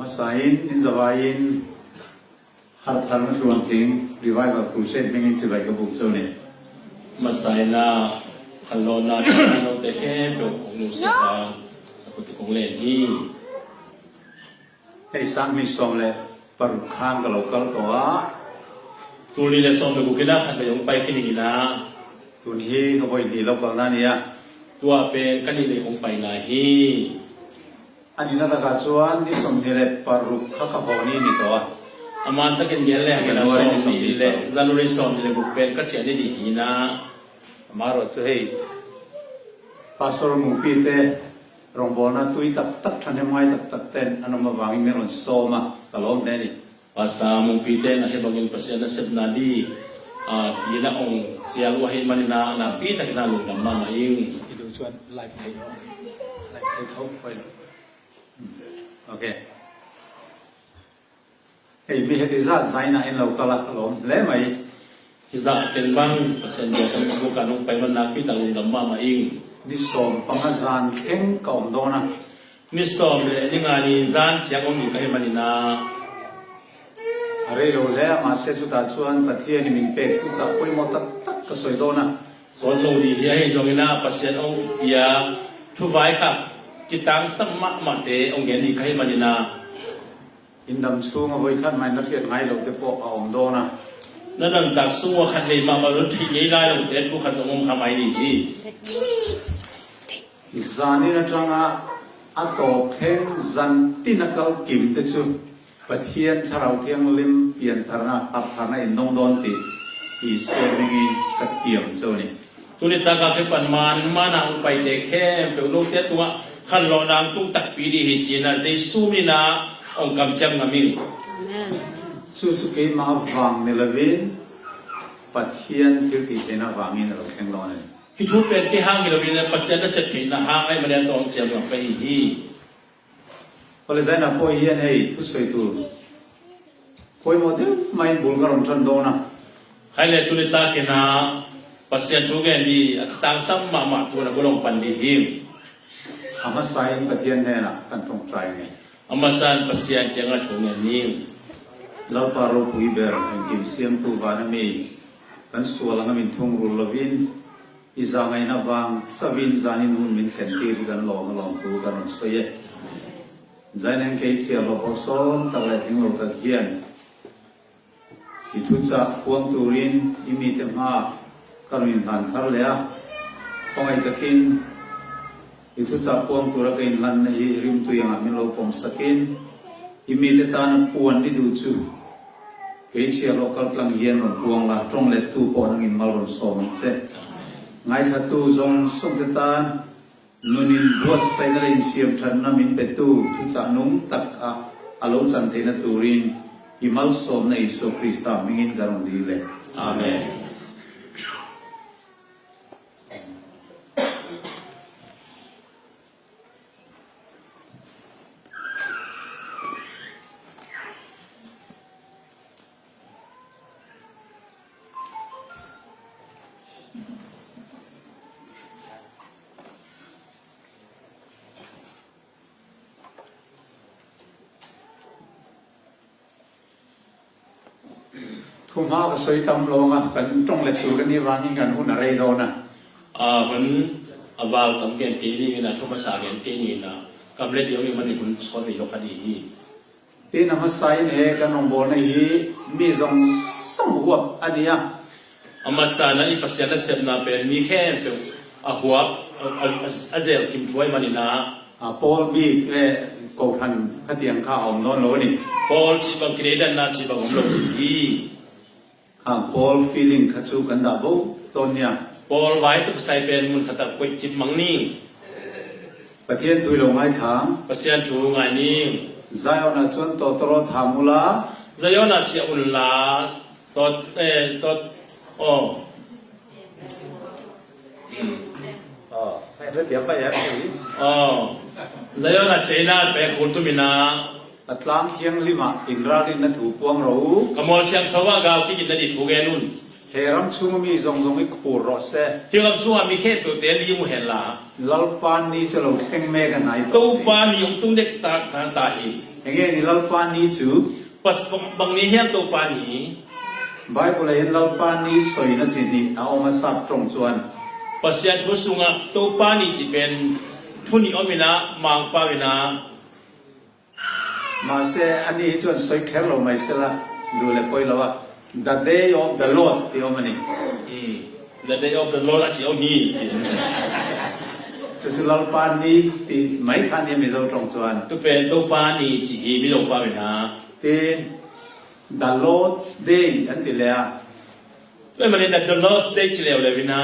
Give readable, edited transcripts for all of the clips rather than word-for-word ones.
Masain in Zavain Harthan Fluanting Revival Crusade Mingin Sibai Kabuk Zone Masaina Kalona Kano Teke Nusa Kung Hi Hey Sami Somle Parukhan Kalokal Toa Tuli le som ku kina khan yung pai kini na Tunhi Kavoy Di Lokal Nania tua pen kani le kung pai na hi Anina Tagachuan Ni Somnile Parukha Kaboni Ni Toa aman ta ken gel le kana som ni le January som ni le ku pen ka chen ni hi na Amaro Chu Hey Pastor Mupite Rombona Tui Tak Tak Thane Mai Tak Tak Ten Anoma Wangi Meron Soma Kalom Neni Basta mong pite na hebagin pasya na seb na di kina ong siya luwahin man na napita kinalong ng mga yung Idu Chuan Live Thai Ho Okay Hey mi hetiza zaina in lokala kalom le mai hiza tenbang pasya niya kung buka nung payman napita ng mga yung ni som pangazan eng kaum dona ni som le ni nga ni zan siya kong yung kahiman na are lo le ma se chu ta chuan pathian ni min pe ku cha poi mo tak tak ka soi dona son lo di hiya jong ina pasya ong ya thu vai ka kitang samma mate ong gen di kahiman na indam chung voi khan mai na riat ngai lo te po aom dona na dang tak suwa khat le ma ma lu thi ngai lai lo te thu khat ong khamai ni hi zani na tanga ato theng zan tinakal kim te chu pathian tharau thiang lim pian tharna ap tharna in nong don ti I serving ka tiam zoni tuni ta ka ke pan man mana ong pai te khe pe lo te tuwa khan lo nang tung tak pi di hi china jesu mi na ong kam cham ngamin su su ke ma wang ne lavin pathian thil ti te na wangin ro kheng lo ne hi thu pe te hang hi lo bin pasya na set ke na hang ai ma ne tong cham ngam pe hi Oleh saya nak poi hian hei tu soi tu poi model main bulgaron tron dona khai le tuni ta ke na pasya thu ge ni tang sam ma ma tu na bolong pan di him ama sai pathian ne na kan tong trai nge amasan pasya changa chung ni lau paro pui ber kan kim siam tu vana mi kan suala ngamin thung rul lovin izangai na wang savin zanin hun min senti kan long tu kan soye Zainang kay siya baposon taglay tinglo tagyan. Itutsa puang turin imitem ha karunin han karlea. Pangay takin itutsa puang tura kain lan na hirim tu yang amin lo pom sakin. Imitetan puan di ducu. Kay siya lokal tlang hiyan puang la trong let tu po nangin malron somit se. Ngay sa tu zong sumtetan nunin buat saya na rin siap tan namin petu tu sa nung tak alo sante na turin imal som na Iso Krista mingin garong dile. Amen. Thum ha ka soi tam lo nga kan tong le tu kan ni wangin kan hun are do na. Hun awal tam gen ke ni na thuma sa gen ke ni na kam le dio ni man ni hun so ni lo khadi hi Ti na ma sai ne kan ong bo na hi mi zong song huap ania. amasta na ipasya na sep na pe ni khem pe a huap azel kim tuai man ni na Paul bi le ko than khatiang kha om non lo ni. Paul chi bang kredan na chi bang lo hi Paul feeling khachu kan da bo tonya. Paul vai tu sai pen mun khata koi chip mang ni Pathian tu lo ngai thang pasyan thu ngai ni Zion na chun to toro thamula zayona chi un la tot oh Phải rất đẹp vậy em oh zayona china pe khul tu mina Atlam thiang lima Indra rin na thu puang ro kamol siang thawa ga ki na di thu ge nun เฮรัมชุงมีจงอีกขู่รอเซ ที่กับส่วนมีแค่เปลวเตลีมุเห็นละ ลัลปานนี้จะลงแข่งเมกันไหน ตู้ปานีองตุ้งเด็กตาตาฮี เองนี่ลัลปานนี้จู ปัสบางนี้เฮียตู้ปานี ไบเบิลเห็นลัลปานนี้สวยนะจีนี่เอามาสับตรงจวน ปัสยันทุสุงะตู้ปานีจีเป็นทุนนิอมินะมังปาวินา มาเซอันนี้จวนสวยแค่เราไม่เสละดูเลยปอยละว่า the day of the Lord ที่เอามานี่ The day of the Lord อาจจะเอาฮี สุดลัลปานนี้ที่ไม่คันนี้มีเราตรงจวน ตู้เป็นตู้ปานีจีฮีไม่ลงปาวินา ที่ the Lord's day อันที่แล้ว ด้วยมันใน The Lord's Day จีเลวเลยวินา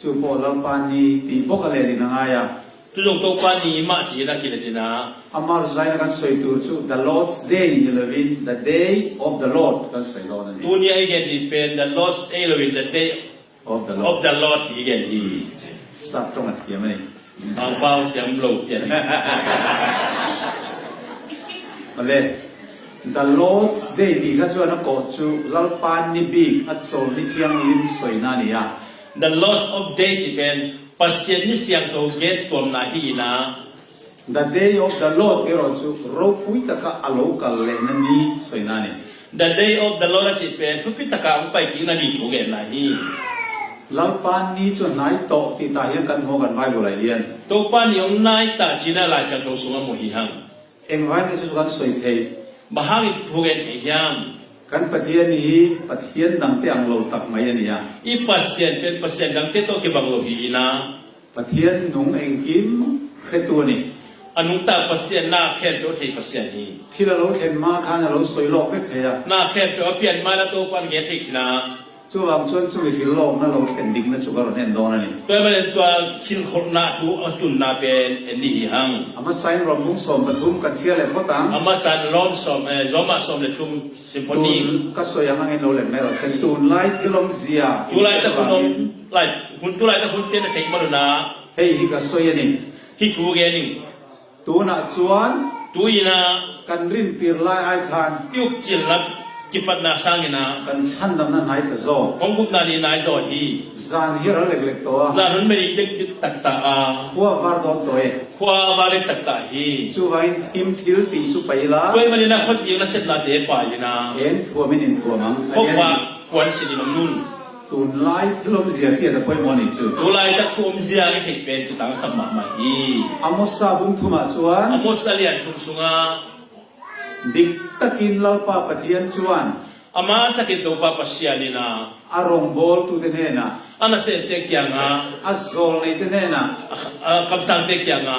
จูโปลัลปานนี้ที่พวกอะไรดีนังไงอ่ะ ทุกตู้ปานีมาจีนักกิเลจินา อามาร์ไซน์กันสวยตัวจู the Lord's day นี่เลยวิน the day of the Lord กันสวยโลนั่น ตัวนี้ไอ้เกณฑ์เป็น The Lord's Day เลย The Day of the of Lord the Lord อีเกณฑ์ดี สับตรงอันเกี่ยมันนี่ บางเป้าเสียงโลกเปลี่ยน มาเลย the Lord's day ที่ข้าชวนนักโกจูลัลปานนิบิกอัดโซลิเทียงลิมสวยนั่นนี่อ่ะ The Lord's of Day ที่เป็นปัสยันนิเสียงตัวเกตตัวนาฮีนา the day of the Lord ที่เราจูโรคุยตะกะอโลกัลเลนันนี่สวยนั่นนี่ The Day of the Lord ที่เป็นทุกพิธีการไปกินนาดีถูกเกณฑ์นาฮี ลัลปานนี้จนไหนโตที่ตายยังกันโมกันไว้บุไรเลียน ตัวป้านิยมนายตาจีน่าลายเสียงตัวสูงมุหิหัง เอ็งไว้ในสุกันสวยเท มหาวิถูกเกณฑ์เฮียม กันปะเทียนนี้ปะเทียนดังเตียงโลตักไม่ยันนี่อ่ะ อีปัสยันเป็นปัสยันดังเตโตกิบังโลฮีนา ปะเทียนหนุ่งเอ็งกิมแค่ตัวนี่ อนุตาปัสยันนาแค่ตัวที่ปัสยันนี้ ที่เราเห็นมาข้างเราสวยโลกเวทเทีย นาแค่ตัวเปลี่ยนมาแล้วตัวปันเกตที่นา จู่บางชนจู่ไปที่โลกนั่นเราเห็นดิ่งนั่นสุกเราเห็นโดนนี่ ตัวมันเป็นตัวคินคนนาชูอตุนนาเป็นเอ็นดีหัง อามาไซน์รวมมุ้งสมปทุมกันเชียร์เลยพ่อตัง อามาสันร้อนสมจอมาสมเลชุมซิมโฟ ตู นี นก็สวยยังไงโนเลยแม่เราเส้นตูนไล่ที่ลมเสีย ตุไลตะคุณนมไลคุณตุไลตะคุณเจนเทคมาดูนา เฮ้ยก็สวยนี่ ฮิทูเกนิง ตูน่ะจวน ตุยนา กันรินปีร์ไล่ไอคาน ยุกจิลลับกิปันนาสังกินา กันชันดำนั้นหายกระโจ ของบุตนานีนายโซฮี จานเฮียร์เล็กๆตัว ซานุนไม่ได้ดึกตักตาอา หัวฟาร์ดอนตัวเอง ควาวาเลตักตาฮี จู่ไว้ทิมทิลติจู่ไปละ ตัวมันนี่นะเขาจิงนะเสร็จนาเตปายนา เอ็นทัวไม่นินทัวมั้ง เขาว่าควรสินนุ่น ตูนไล่ที่ลมเสียเฮียแต่ไปมอนี่จู่ ตุไลตะคุมเสียงให้เป็นตุตังสมมาฮี อามอสซาบุ้งทุมาจวน อโมสเลียนชุมสุงา ดิกตะกินเล่าป้าปะเทียนจวน อามาตะกินตัวป้าปัสยาลีนา อารมณ์บอลตุเตเนนะ อานาเซเตกยังอา อาโซลในเตเนนะ คำสั่งเตกยังอา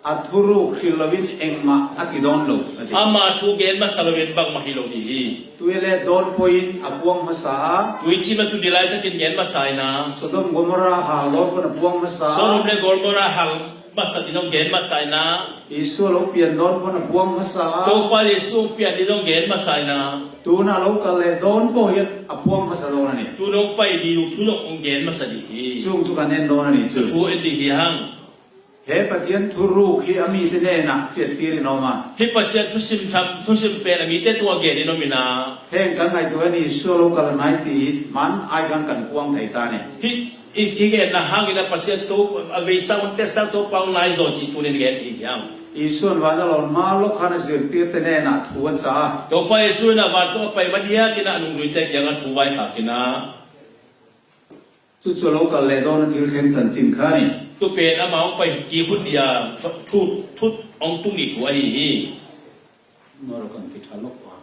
อัทุรุคิลวินเองมาอักิดอนโล อามาทูเกนมาสลเวนบังมาฮิโลนีฮี ตัวเล่ดอนพอยน์อพวงมาสา ตุยจิมาตุดิไลตะกินเกนมาไซนา สดมกมราฮาลอนคนอพวงมาสา โซลุมเลกอลมราฮัลมาสตินองเกนมาไซนา อิสุโลเปียนดอนคนอพวงมาสา ตัวป้าเยซูเปียดินองเกนมาไซนา ตัวน่าโลกาเลดอนโบเฮียอพวงมาสาโดนนี่ ตุนองไปดีลุทุนองเกนมาสดิฮี จุงจุกันเนนโดนนี่จุ ทูเอ็นดีฮีฮัง เฮปะเทียนทุรุคีอามีเตเนนะเพียตีรินอมา ฮิปัสยันทุสิมทำทุสิมเป็นมีเตตัวเกนนอมินา เฮงกันไงตัวนี้สุโลกาลไนตีมันไอกันกันพวงไทยตาเนี่ย ฮิเกนนะฮังกินะปัสยันตัวอเวสตาวันเตสตาตัวปาวไนโดจิตุเนเกนฮีฮัง อีส่วนวันเรามาลกขันเสียตีเตเนนะทวนซา ตัวไปสุนะวันตัวไปมาเดียกินะนุ่งจุยเตยังทูไว้หากินะ จุดสุโลกาเลดอนที่เข่งจันจินขานี่ ตัวเป็นอามาไปกี่พุทธิยาทุองตุ้งนี่ช่วยฮี นรกันติดทะลกว่า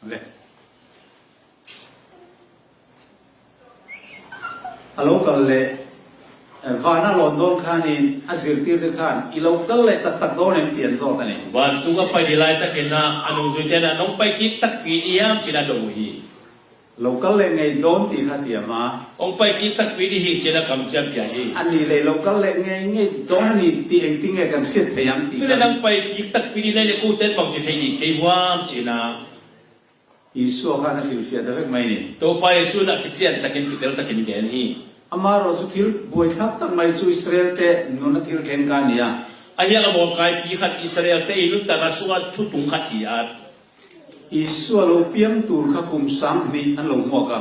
เลยอโลกัลเลวานาลอนดอนขานินอาศิรติรขานอีโลกัลเลตัดโดนเอ็มเตียนโซกันนี่ วันตุกไปดีไลตะกินะอนุจุยเตนะน้องไปกิตักปีเอียมจินาดงฮี local le ngai don ti khatia ma องไปกิตักปีดีเจนะกำจับใหญ่ ani le local le ngai don ni ti eng ti ngai kan khet thayam ti ก็เลยนั่งไปกิตักปีดีในกูเต้นบังจะใช้ดีเกี่ยวกับเจนะ isu kha na hil fia da vek mai ni ตัวไปสุนัขกิจเสียนตะกินกิเตลตะกินแกนฮี amaro zu thil boi thak tak mai chu Israel te nuna thil ken ka nia ไอ้ยังบอกไกปีขัดอิสราเอลเตยลุตานาสุวัตทุตุงขัดที่อาร์ isu lo piang tur kha kum sam ni an lo mo ka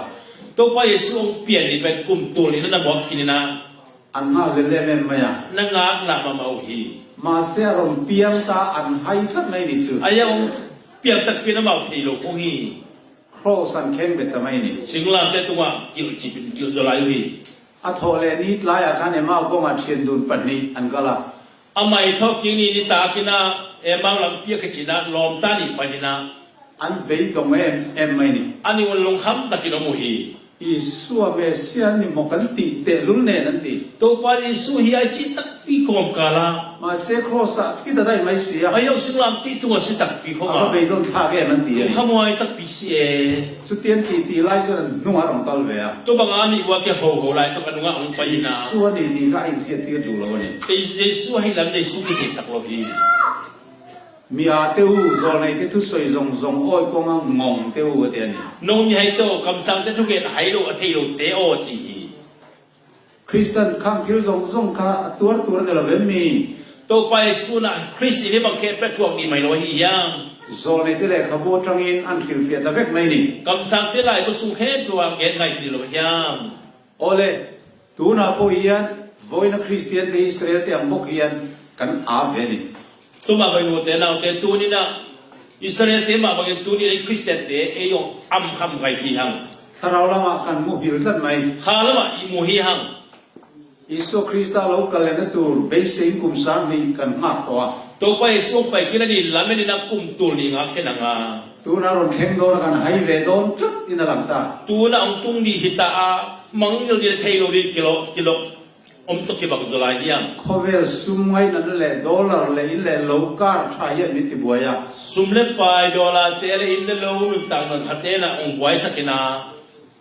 ตัวไปสุงเปลี่ยนนี่เป็นกลุ่มตัวนี้นั่นบอกคิดนะ an ha le le men maya นั่งงากหลับมาเมาฮี ma se rom piang ta an hai khat mai ni chu ไอ้ยังเปลี่ยนตักปีน้ำเมาที่โลกฮี cross an ken bet ta mai ni สิงลามเตตัวกิลจิเป็นกิลจลายฮี a thole ni tlai a kan e ma ko ma thien dun pat ni an kala อาไม่ทอกกินนี่ตากินะเอ็มบางหลังเปียกจินะลอมตานี่ไปนะ an be dong em mai ni อันนี้วันลงคำตะกินโมฮี isu a be sia ni mo kan ti te lul ne nan ti ตัวไปสุฮีไอจิตักปีกอมกาลา ma se cross a ki ta dai mai sia ไอ้ยังสิงลามตีตัวสิตักปีเขา a มา be don tha ge nan ti ni ขโมยตักปีเสีย chu tien ti lai chu nu a rong tal ve a ตัวบางอันนี่ว่าแกโหไล่ตัวกันว่าองไปนะ su ni ni ka in thiet ti du lo ni แต่เยซูให้ลำเยซูที่สักโลฮี mi a te u zo nei te thu soi zong zong oi ko nga ngong te u te ni น้องยัยโตคำสั่งแต่ทุกอย่างให้โลอธิโลเตโอจี Christian khang thil zong zong kha tur ne lo ve mi ตัวไปสุนัขคริสต์นี่บางแค่ประชวงนี่ไม่รู้ฮียัง zo nei te le khabo tang in an khil fia da vek mai ni คำสั่งที่ไรก็สุขแค่ตัวเงินไงที่เรายัง ole tu na po ian voi na Christian te Israel te ang bok ian kan a ve ni ตัวมาไปโน่นแต่เราแต่ตัวนี้นะอิสราเอลเต็มมาบางตัวนี้ในคริสเตียนเตะเอยงอัมคำไงที่ยัง sarau lama kan mu hil tat mai ข้าแล้วมาอิมูฮียัง iso Krista lo kalena tur be sing kum sam ni kan mak to ตัวไปส่งไปกินนี่ลำนี่นักกุมตัวนี้งักแค่นังอ่ะ tu na ron theng do na kan hai ve don tut in la ta ตัวน่ะองตุงดีหิตามังยลดีเทโลดีกิโลอมตุกิบักจุลายยัง khovel sumai na le dollar le in le lo kar thaya mi ti boya สุมเล็บไปดอลลาร์เตะเลยอินเดโลนุต่างกันขัดเตนะองไว้สักนา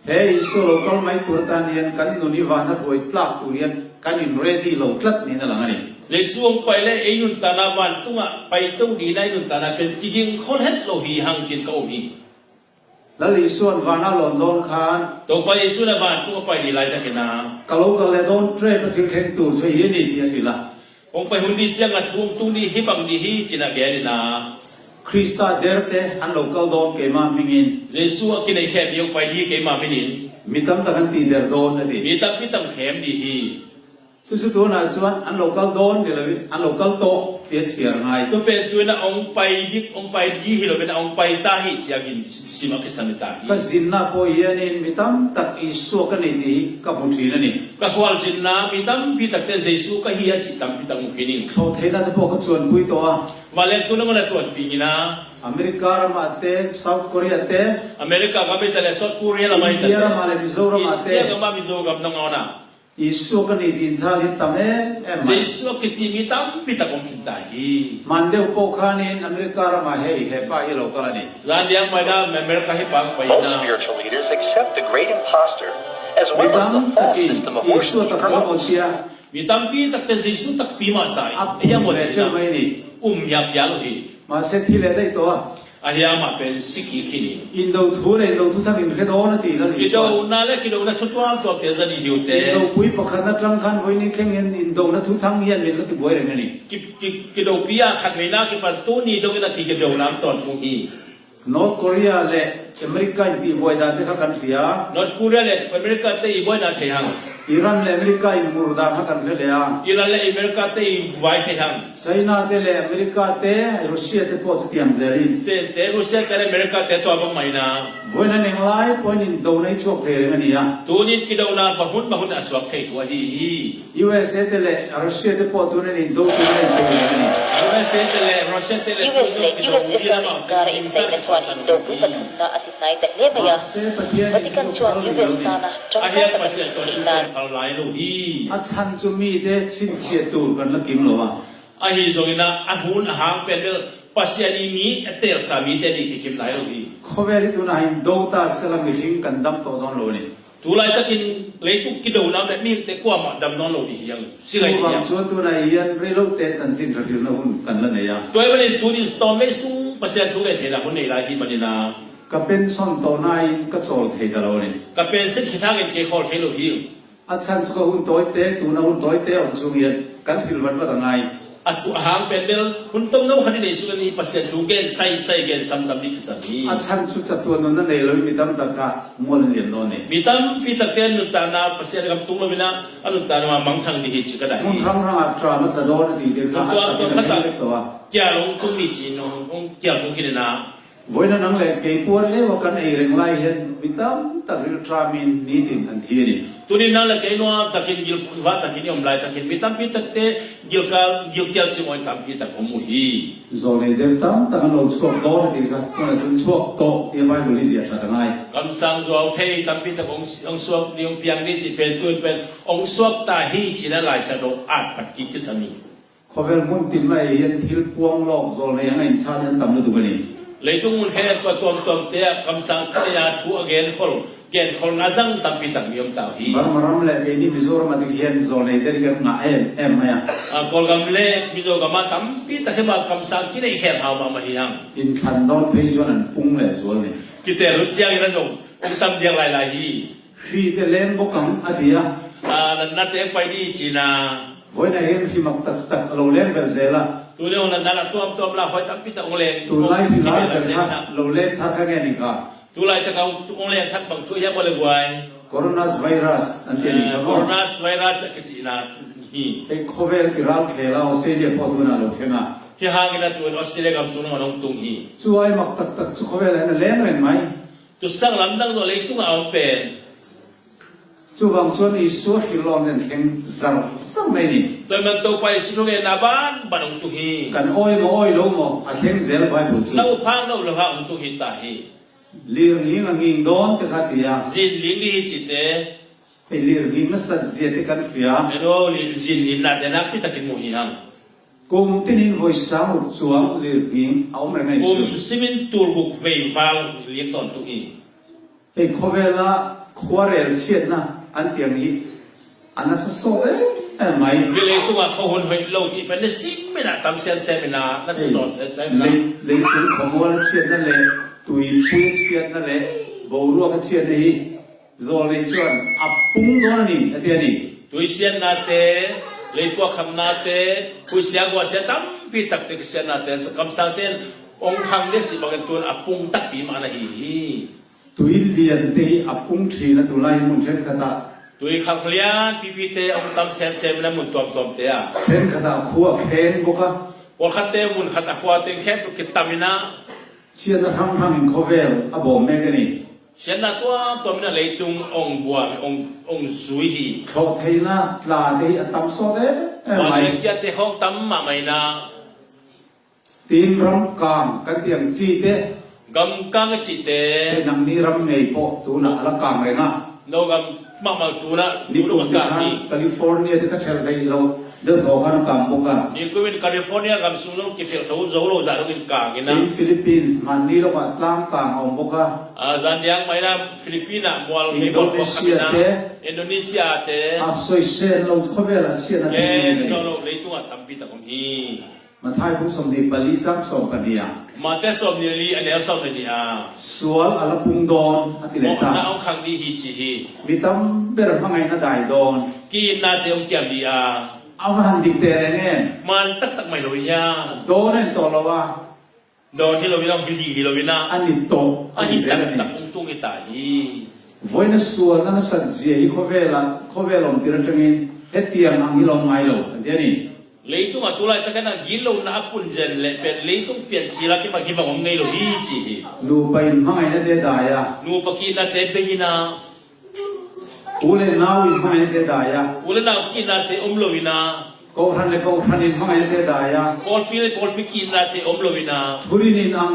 he iso lo kal mai tur ta nian kan nu ni wana hoi tlak tu rian kan in ready lo tlat ni na lang ani เลยส่งไปเลยไอ้นุนตานาวันตุงอ่ะไปตู้ดีในนุนตานาเป็นจริงคนเฮ็ดโลหีหังจินก็มี la li suan wana London khan ตัวไปสุนัขวันตุงไปดีไรตะกินา kalau kal le don tre pa thil theng tu chhe ye ni ti ani la องไปหุ่นดีเจียงอ่ะทุ่งตุงดีฮิบังดีฮิจินาแกนี่นะ Krista derte an local don ke ma mingin เลยส่งกินไอ้แคบยกไปดีเกมาไม่นิน mitam ta kan ti der don na ti มีตั้งพี่ตั้งแขมดีฮี su tu na chuan an local don de la an local to ti siar ngai ตัวเป็นตัวน่ะองไปดิองไปดีฮิโลเป็นองไปตาฮิเจียกินสิมาคิสันตาฮิ ka zin na po yan in mitam tak iso ka ni ti ka puthi na ni ก็ควรจินน้ำมีตั้งพี่ตั้งแต่เยซูก็เฮียจิตตั้งพี่ตั้งมุขินิง so thena ta po ka chuan pui to a วันเล็กตัวนั้นก็เลยตัวปีนี้นะ America ra ma te South Korea te อเมริกาก็ไม่แต่เลยสดกูเรียนละไม่แต่ India ra ma le Mizoram ma เรียก te กันมามิโซกับน้องเอานะ iso ka ni tin sa ni tam em เย mai ซูก็จีมีตั้งพี่ตั้งมุขินตาฮี mande po khanin America ra ma he pa hi lo kala ni ร้านเลี้ยงไม่ได้อเมริกาให้ปังไป Most นะ spiritual leaders accept the great imposter as well as mitam the false taki system of iso worship ta he ko promotes. sia มีตั้งพี่ตั้งแต่เยซูตั้งปีมาใส่ ap เฮียหมด le เลย che นะ mai ni ยับยั้งเลย ma se thi le dai to อาเฮียมาเป็นสิกิคินี in do thu le do thu thang in khe do na ti la ni กิโดน่าเล็กกิโดน่าชุดว่าตัวเตจะดีหิวเต in do pui pakhan na tlang khan voi ni thleng in do na thu thang hian min la ti boi re ni กิโดปียขัดไม่น่ากิปันตู้นี้ตรงนั้นที่กิโดน้ำตอนตรงนี้ North Korea le America ti boi da te kha kan thia นอร์ทคูเรียเลยอเมริกาเตอีบอยนาเทียง Iran le America in murda kha kan le ya อิหร่านเลยอเมริกาเตอีไวเทียง China te le America te Russia te po chu tiang zeli เซเตรุเซียเตอเมริกาเตตัวบังไม่นา voina neng lai point in do nei chok the re ni ya ตัวนี้กิโดนาบะหุนอสวกเขตวันนี้ USA te le Russia te po tu nei do tu nei do re ni ยูเอสเอเตเลรัสเซียเตเล US และ USSR inkar intay na chuan Indo pathum na atit nai tak le maya Vatican chuan US ta na อา changka เฮีย tak มาเสีย ni ตัวนี้ inan เอาไลน์ลูฮี a chan chu mi te chin che tu kan la kim lo wa อาฮีตรงนี้นะอาหุนหางเป็น pasien ini etel sami te di kikim lai lo hi เขาเวลิตุนายโดตาเซลามิริงกันดัมโตดอนโลนี่ tulai takin leitu kidau nam le mi te kwa ma dam non lo di yang ชั sigai ว di วัง yang ชวนตุนายยันเรโลเตสันสินระดิลนะหุ่นกันละเนี่ย toy bani tu ni storm me sung pasien tu le the la hun nei lai hi manina ก็เป็นส่วนตัวนายก็โจลเทดาโลนี่ ka pen se khithang ke khol the lo hi อาจารย์สุขหุ่นตัวเตะตุนหุ่นตัวเตะออกจุงเย็นกันฟิลวันว่าต่างไง atu hang pendel hun tom no khani nei su ni pasien tu gen sai gen sam ni kisami อาจารย์สุขจัตัวนั้นนั่นเองเลยมีตั้งแต่กะมวลเรียนโน่นนี่ mitam fi takten nu ta na pasien kam tung lo bina anu ta na mang thang ni hi chi ka dai มุ่งทำร่างอัตรามันจะโดนดีเดียวกันตัว kya long tung ni chi no ong kya tung ki na วันนั้นนั่งเล่เกี่ยวกับเรื่องว่ากันเองไรเห็นมีตั้งแต่เรื่องทรามินนี่ถึงทันทีนี่ tunin na la kay no takin gil va takin yom lai takin mitam pi takte gil kya chi moi tam pi tak omu hi โซนเดิมตั้งแต่กันเราช่วงโตนี่กันมันจะช่วงโตที่ไม่บริสุทธิ์จะทำไง kam sang zo thei tam pi tak ong suak ni ong piang ni chi pen tun pen ong suak ta hi chi na lai sa do at pat ki kisami เขาเป็นมุ่งติมไรเห็นทิลพวงหลอกโซนยังไงชาตินั้นตั้งดูกันนี่ leitung mun he ko tom te kam sang ta ya thu again khol na zang tam pi tak niom ta hi บางเรื่องนี่มิโซรามันที่เห็นโซนเดิมกันง่ายเอ็มเนี่ย kol gam le mi zo gama tam pi ta he ba kam sang ki nei khem haw ma hi hang อินทันโดนเพย์จวนปุ่งเลยโซนนี่ ki te ru chiang na jong ong tam diang lai lai hi ฟีเตเลนบกังอดีย na te pai ni chi na วันนี้เห็นที่มักตักเราเล่นแบบเซล่ะ tu ne ona na tuam la hoi tam pi ta ong le ตัวไล่ที่ไล่แบบทักเราเล่นทักแค่นี้ก็ tu lai ta ka ong le thak bang thu ya bo le gwai โคโรนาไวรัสอันนี้ก็ corona virus ka chi na hi ไอ้โควิดที่เราเคล้าเสียเดียพอตัวน่ะเราเท่านั้น hi hang na tu australia kam su no nong tung hi ช่วยมักตักโควิดอะไรนั่นเล่นเป็นไหม tu sang lam dang do le tung a pen ช่วยบางส่วนอีส่วนที่ลองกันเช่นสั่งสั่งไม่นี่ toy man to pai su no ge na ban ong tu hi กันอ้อยมาอ้อยลงมาอาเช่นเซลไปบุญ lau phang lo lo ha ong tu hi ta hi เลี้ยงหิ้งหิ้งโดนแต่ขัดยา zin ling ni chi te ไอ้เลี้ยงหิ้งนั่นสัตว์เสียที่กันฟิอา eno zin lin na te na pi takin mo hi hang กุมที่นินไว้สามสวงเลี้ยงหิ้งเอาไม่ไงชุด simin tur buk vei val liek ton tu hi ไอ้โควิดละขวาเรลเชียนนะอันเตียงนี้อันนั้นสโซ่เอ้ไม่ gele tu ma kho hon hoi lo chi pen ne sim me na tam sen se me na na se ton se se na เลยชุดของวัวเชียนนั่นแหละตุยปุ้ยเชียนนั่นแหละบรัวกันเชียนนี่โซเลยชวนอับปุ้งโดนนี่ไอ้เตียนี่ tu sian na te le ko kham na te pu sia gwa se tam pi tak te sian na te kam sang ten ong khang le si bang tun apung tak pi ma na hi hi ตุยเลียนตีอับปุ้งทีนะตุไลมุนเช่นขตา tu khang lian pi pi te ong tam sen se me na mun tom som te a เช่นขตาขัวแขนบกะ wa khate mun khata khwa te khem ki tamina เชียนทั้งทั้งโควิดอับแม่กันนี่ sian na to me na le tung ong bua ong zui hi เขาเทนะลาตีอัตมโซเดเอ้ ma ไม่ le kya te hong tam ma mai na ตีนรำกางกันเตียงจีเต gam kang chi te ไอ้นังนี้รำไงปอตูน่ะละกางเลยนะ no gam ma ma tu na นี่ du ตัว ma นี้ ka นะ ni แคลิฟอร์เนียที่เขาเชิญไปเราเดินออกกันกางบกะ ni ko in california gam su no ki fel so zo lo za ro in ka ngi na ในฟิลิปปินส์มันนี่เราว่าตั้งกางองบกะ zan yang mai na filipina mual ni bol ko indonesia te อาสวยเซนเราโควิดละเชียนนะที่ en นี่ zo lo le tu tam pi ta kom hi มาไทยผู้สมดีบริจักส่งกันเนี่ย ma te som ni li ane som ni a สวนอลปุงดอนอติเล mo ตา na ong khang di hi chi hi มีตั้มเบรมังไงนะได้ดอน ki na te ong kyam di a เอาหันดิกเตะเงี้ย man tak tak mai lo ya โดนเนี่ยตัวเราว่า don hi lo wi na hi lo wi na อันนี้โตอัน ani นี้เซ tak นนี่ tak ong tu ngi ta hi วันนี้ส่วนนั้นสัตว์เสียโควิดละโควิดลงที่เราจะเงินเอตียงอันนี้ลงไม่ลงอันเดียนี่ leitung atulai ta kana gilo na apun jen le pen leitung pian sila ki pagi bang ngai lo hi chi ดูไปมังไงนะเดียดายะ nu paki na te behina อูเลนาวิมังไงนะเดียดายะ ule na ki na te omlo wina กูทันเลยกูทันนี่มังไงนะเดียดายะ kol pi ki na te omlo wina ทุรินินัง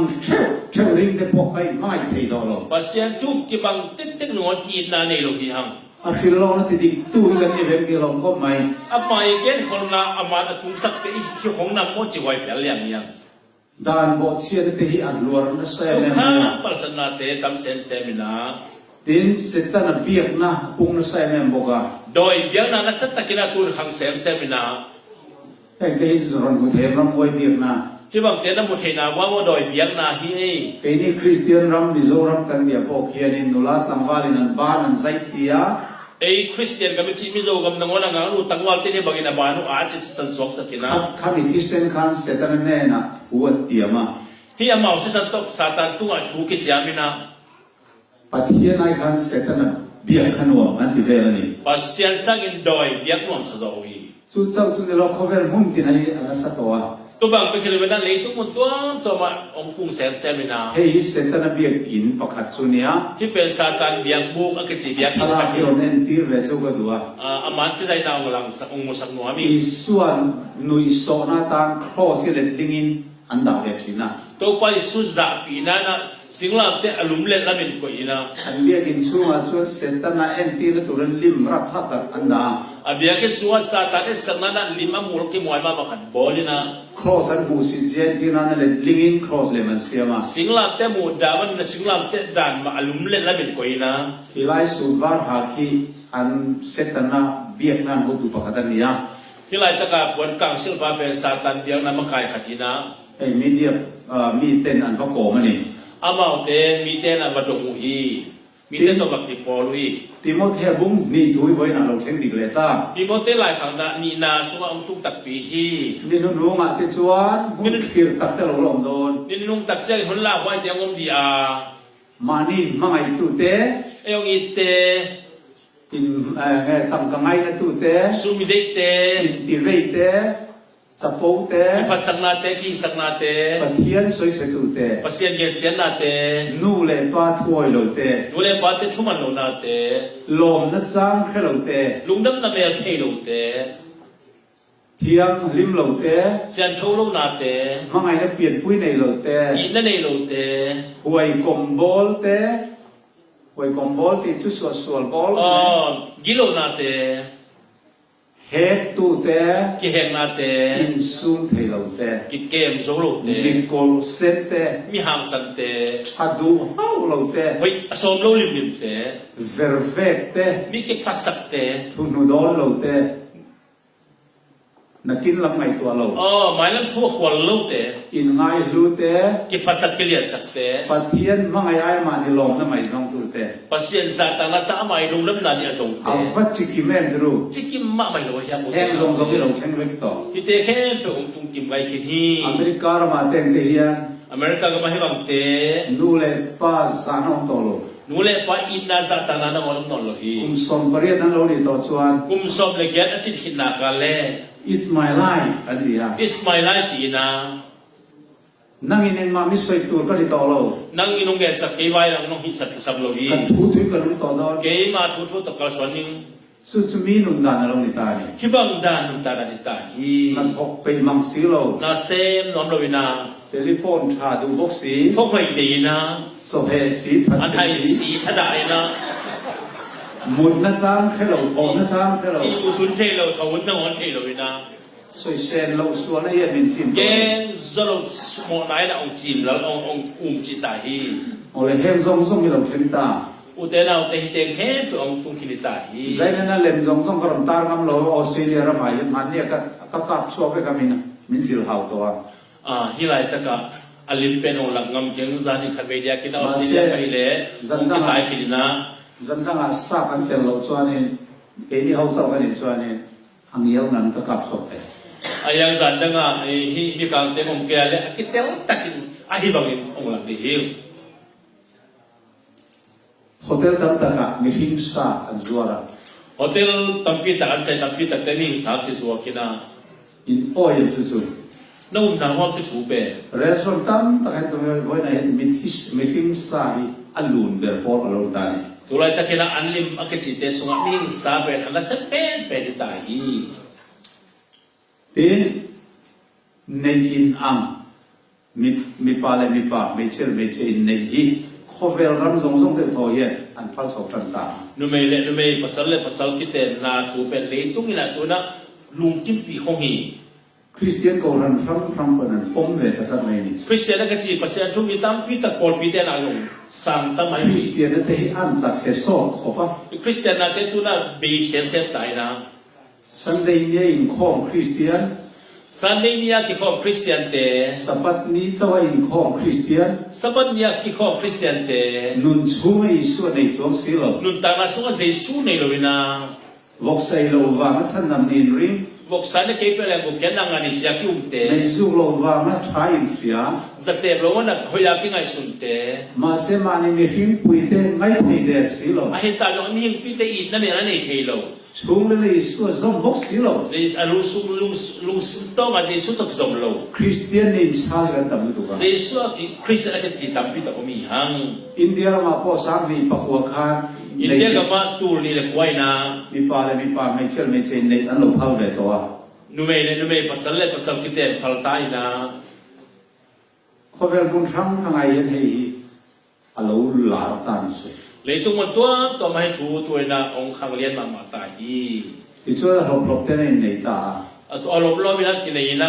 เช่าริงเดปอกไปมังไงเทดอล pasien tu ki bang tek tek no ki na nei lo hi hang อาคิลลอนที่ดิตู้กันนี่เรื่องที่เราก็ไม่ apa igen khol na ama atung sak te hi khong na mo chi wai pel yang yang dan bo chian te hi an luar na seสุ ne ขา na ปัลสนาเตตัมเซนเซมินา tin setan na biak na pung na se ne boka โดยเบียงนานัสตะกินาตุนขังเซมเซมินา Cái zoran mu the ram boy biak na ที่บางเจนมุเทนาว่าโดยเบียงนาฮี cái ni Christian ram Mizoram kan dia po khian in nula tlangwalin an ban an zait tia ไอ้คริสเตียนกับมิจิมิโซกับนงวนังรูตังวัลที่นี่บางอินาบานุอาจิสันสอกสกินา kami ti sen khan setan ne na uat tia ma ที่อามาสิสันตกซาตานตุงอาชูกิจามินา pathian ai khan setan na biak khanwa an ti vel ani ปัสเซียนสังอินโดยเบียงนวมสะโจฮี chu chau chu ne lo khovel mum tin ai an sa to a ตัวบางเป็นคือเวลาเลยทุกคนตัวมาองคุงเซมเซมินา hei setan na biak in pakhat chu nia ที่เป็นซาตานเบียงบุกอักจิเบียงที่ ala ขัด ki ron en tir ve chu ka dua อามันที่ใจนาวลังสักองมุสักนัวมี i suan nui so na tan cross le dingin an da ve thina ตัวไปสุจาปีนานะสิ่งเหล่านี้อารมณ์เล่นละเป็นกว่าอีนะ an biak in chu ma chu setan na en tir turan lim rap hat an da อาเบียกสัวซาตานสักนั้นลิมามูลกิมวยมาบังบอลินะ cross an mu si jen ti na le lingin cross le man siama สิ่งเหล่านี้มูดาวันสิ่งเหล่านี้ด่านมาอารมณ์เล่นละเป็นกว่าอีนะ ki lai su var ha ki an setan na biak nan ho tu pakhat an nia ที่ไรตะกาปวนกลางศิลปะเป็นซาตานเบียงนามกายขัดทีนะ ei media mi ten an va ko mani อามาเตมีเตนะวัดงฮีมีเตตัวบักติปอลุย Timothy bung ni thui voi na lo theng dik le ta ที่โมเตหลายครั้งนะนีนาสุงองตุงตักปีฮี mi nu nu nga te chuan hun khir tak te lo lom don นี่นุ่งตักเจ้าหุ่นลาไว้เจียงอมดีอา mani mangai tu te เอยองอีเต in nge tam ka ngai na tu te สุมิเดเต in ti vei te chapo te ภาษานาเตที่สักนาเต pathian soi se tu te ภาษาเยเสียนาเต nu le pa thuai lo te ดูแลปาเตชุมันโลนาเต lom na chang khe lo te ลุงดำนาเมลเทโลเต thiang lim lo te เสียนโทโลนาเต mangai na pian pui nei lo te อีนั่นเอโลเต huai kom bol te huai kom bol ti chu sual bol อ๋อกิโลนาเต het tu te กิเฮงนาเต in sun thei lo te กิเกมโซโลเต mi kol set te มีหางสันเต adu hau lo te เฮ้ยสมโลลิมลิมเต vervet te มีเก็บภาษาเต thu nu don lo te nakin lam ngai tua lo อ๋อหมายนั้นทั่วขวัญโลเต in ngai lu te เก็บภาษาเกลียดสักเต pathian mangai ai ma ni lom na mai zong tu te ภาษาซาตานาสามัยลุงดำนาเนี่ยส่งเต avat chikimem dru จิกิมมาไม่รู้ยัง em zong zong ni lo theng vek to ที่เตะแค่เป็นองค์ตุงกิมไกคิดฮี america ra ma teng te hian อเมริกาก็มาให้บังเต nu le pa zanong to lo นูเลปะอินนาซาตานานะงอนนอนโลฮี som pariat an lo ni to chuan กุมสอบเลกียนอจิตขินนากาเล it's my life an dia It's my life จีนา nangin en ma mi soi tur ka ni to lo นั่งอินงเกสักเกวายนังน้องฮิสักสัมโลฮี kan thu thui ka nu to don เกมาทุทุตกกลสวนิง su chu mi nun dan lo ni ta ni คิบังดานุตาดานิตาฮี nan thok pe mang si lo นาเซมนอมโลวินา telephone tha du box si ฟกหอยดีนะ so he si phat อันไทย si สีทดายนะ mun na chang khe lo tho na chang khe lo อีอุทุนเทโลทวุนนงอนเทโลวินา soi sen lo su na ye min chin เกซโลโมนายละองจิมแล้วองจิตาฮี o le hem zong zong ni lo thlen ta อุเตนาอุเตหิเตงเฮปองตุงคินิตาฮี zai na lem zong zong ka ram tar ngam lo australia ra mai man ne ka kap so ve ka min sil hau to a ฮิไลตะกะอลิมเป็นองหลังงำเจงซานิคันเมเดียกินออสเตรเลียไปเลยองกิตายคิดนะ zan ta nga sa kan tel lo chuan in e ni hau sa ka ni chuan in ang yel nan ka kap so pe อายังสันดังอ่ะฮิมีการเต็มองเกลเลยกิเตลตักินอาฮิบังอินองหลังดีฮิล hotel tam ta ka mi hing sa an zuara โฮเทลตัมพีตักอันเซตัมพีตักเตนี่สาธิสวกินะ in oil tu chu นู่นนางว่าที่ถูเป restaurant tam ta kan to voi na mi hing sa hi alun ber por alo ta ni ตุลาตะกินะอันลิมอักจิเตสุงนี่สาเปนอันละเซเป็นดิตาฮี tin nei in ang mi pa le mi pa me cher in nei hi khovel ram zong zong te tho ye an phal so tan ta นูเมย์ภาษากิเตนาถูเป็นเลยตุงินะตัวนะลุงกิมปีของฮี คริสเตียนก็รันพรำปนันปมเวทตัดไม่นิส คริสเตียนก็จีประเสริฐทุกมีตั้มพิตะปอลพิเตนาลงสั่งตั้ม ค ไม่ ริสเตียนนั่นเองอันตัดเสโซขบะ คริสเตียนนั่นเองทุน่าบีเซนเซนตายนะ สันเดย์เนี่ยอินของคริสเตียน สันเดย์เนี่ยกี่ข้อคริสเตียนเต สัปดาห์นี้จะว่าอินของคริสเตียน สัปดาห์เนี่ยกี่ข้อคริสเตียนเต นุนชูไม่ส่วนในช่วงสิโล นุนตาลาสุงเจสูในโลวินาว กใส่โลวางัดสันนำนินริม บอกสันเนี่ยเกี่ยวกับบุกแค่นางานิจากยุ่งเต ในสุโลวางัดชายอินฟิอา จะเตะโลวันนั้นหอยากิงไงสุนเต มาเสมานิมิหิมปุยเตไม่ไม่เดร์สิโล อาเห็นตาลงนี่พิเตอีนั่นเนี่ยนั่นเองเทโล ช่วงเลยส่วนซอมบกสิโล เจสอาลุสุลุสุโตมาเจสุตกสมโล คริสเตียนในชาติกันตั้งตัว เจสุคริสเตียนก็จีตั้มพิตะอมีหัง อินเดียเรามาพ่อสามีปักวัวคา อินเดียก็มาตูนี่เลยควายนา มีปลาเลยมีปลาไม่เชื่อไม่เชื่อในอันลูกเขาเลยตัว นุเมย์นุเมย์ภาษาเล่ภาษาคิดเต็มพัลตายนะ เขาเวลบุญทั้งทั้งไงยันให้อาลูลาตานสุด เลยทุกวันตัวมาให้ถูตัวนะองค์ข้างเรียนมาตายอี ที่ช่วยหลบเต้นในตา ตัวอารมณ์ร้อนไม่ละกินอะไรนะ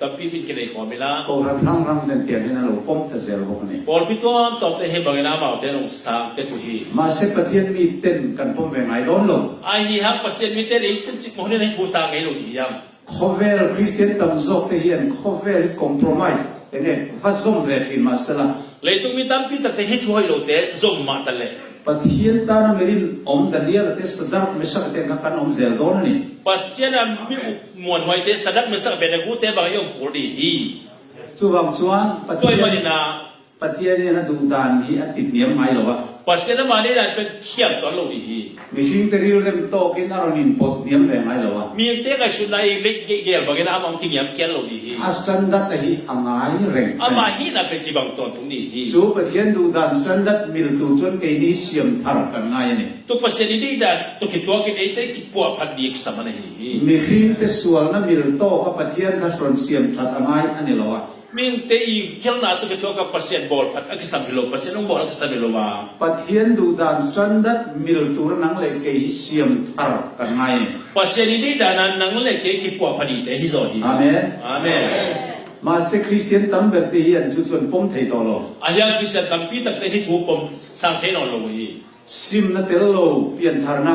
ตับพี่กินอะไรก่อนไม่ละ เขาทั้งเดินเตียนให้นั่นลูกป้อมแต่เสียลูกนี่ พอพี่ตัวตอบเต็มให้บางนามาเต็มองศาเต็มที่ มาเสพเทียนมีเต้นกันป้อมเวงไงโดนลง ไอ้ฮักภาษาไม่เต็มอีกตั้งจิตมองให้ถูสางไงลูกยัง เขาเวลคริสเตียนตั้งโซกเทียนเขาเวลคอมโพรไมส์เนี่ยฟัดซอมเวทีมาสละ เลยต้องมีตั้มพี่ตัดให้ช่วยลูกเตะส่งมาตลอด ปะเทียนตานะเมรินอมดันเลียเตสดักไม่สักเต็งกันอมเซลโดนนี่ ภาษาเนี่ยมีมวลไว้เตะสดักไม่สักเป็นกูเตะบางอย่างพูดดี จู่บางส่วนปะ ตัว เทีย มัน น นะ ปะเทียนเนี่ยนะดูดานนี้ติดเนียมไงหรอวะ ภาษาเนี่ยมันเนี่ยเป็นเขียนตัวลูกดี มีหิ้งเตริลเรมโตกินอารมณ์ปดเนียมแรงไงหรอวะ มีเตะกับชุดไหนเล็กเกี่ยวบางอย่างมันจริงยังเขียนลูกดี อาสตันดัตที่อ่างไงแรง อามาฮีน่ะเป็นที่บางตัวตรงนี้ จู่ปะเทียนดูดานสตันดัตมิลตูจนเกนี้เสียมทาร์กันไงนี่ ตัวภาษานี้ได้ตัวคิดตัวกินไอ้เตะคิดปัวพันดีกสมัยนี้ มีหิ้งเตสวลนะมิลโตกับปะเทียนกับส่วนเสียมทัดอ่างไงอันนี้หรอวะ มิงเตะอีเขียนหน้าตัวคิดตัวกับภาษาบอลพัดอักษรพิโลภาษาน้องบอลอักษรพิโลว่า ปะเทียนดูดานสตันดัตมิลตูนังเลยเกนี้เสียมทาร์กันไงนี่ ภาษานี้ได้ด้านนั้นนั่งเล็กคิดปัวพันดีแต่ฮิโซฮี อาเมน อาเมน มาเสคริสเตียนตั้มแบบที่ยันจุดส่วนป้อมไทยตลอด อายังพิเศษตั้งปีตั้งแต่ที่ถูกผมสั่งเทนอนลงฮี ซิมนัเตลโลเปลี่ยนทารนะ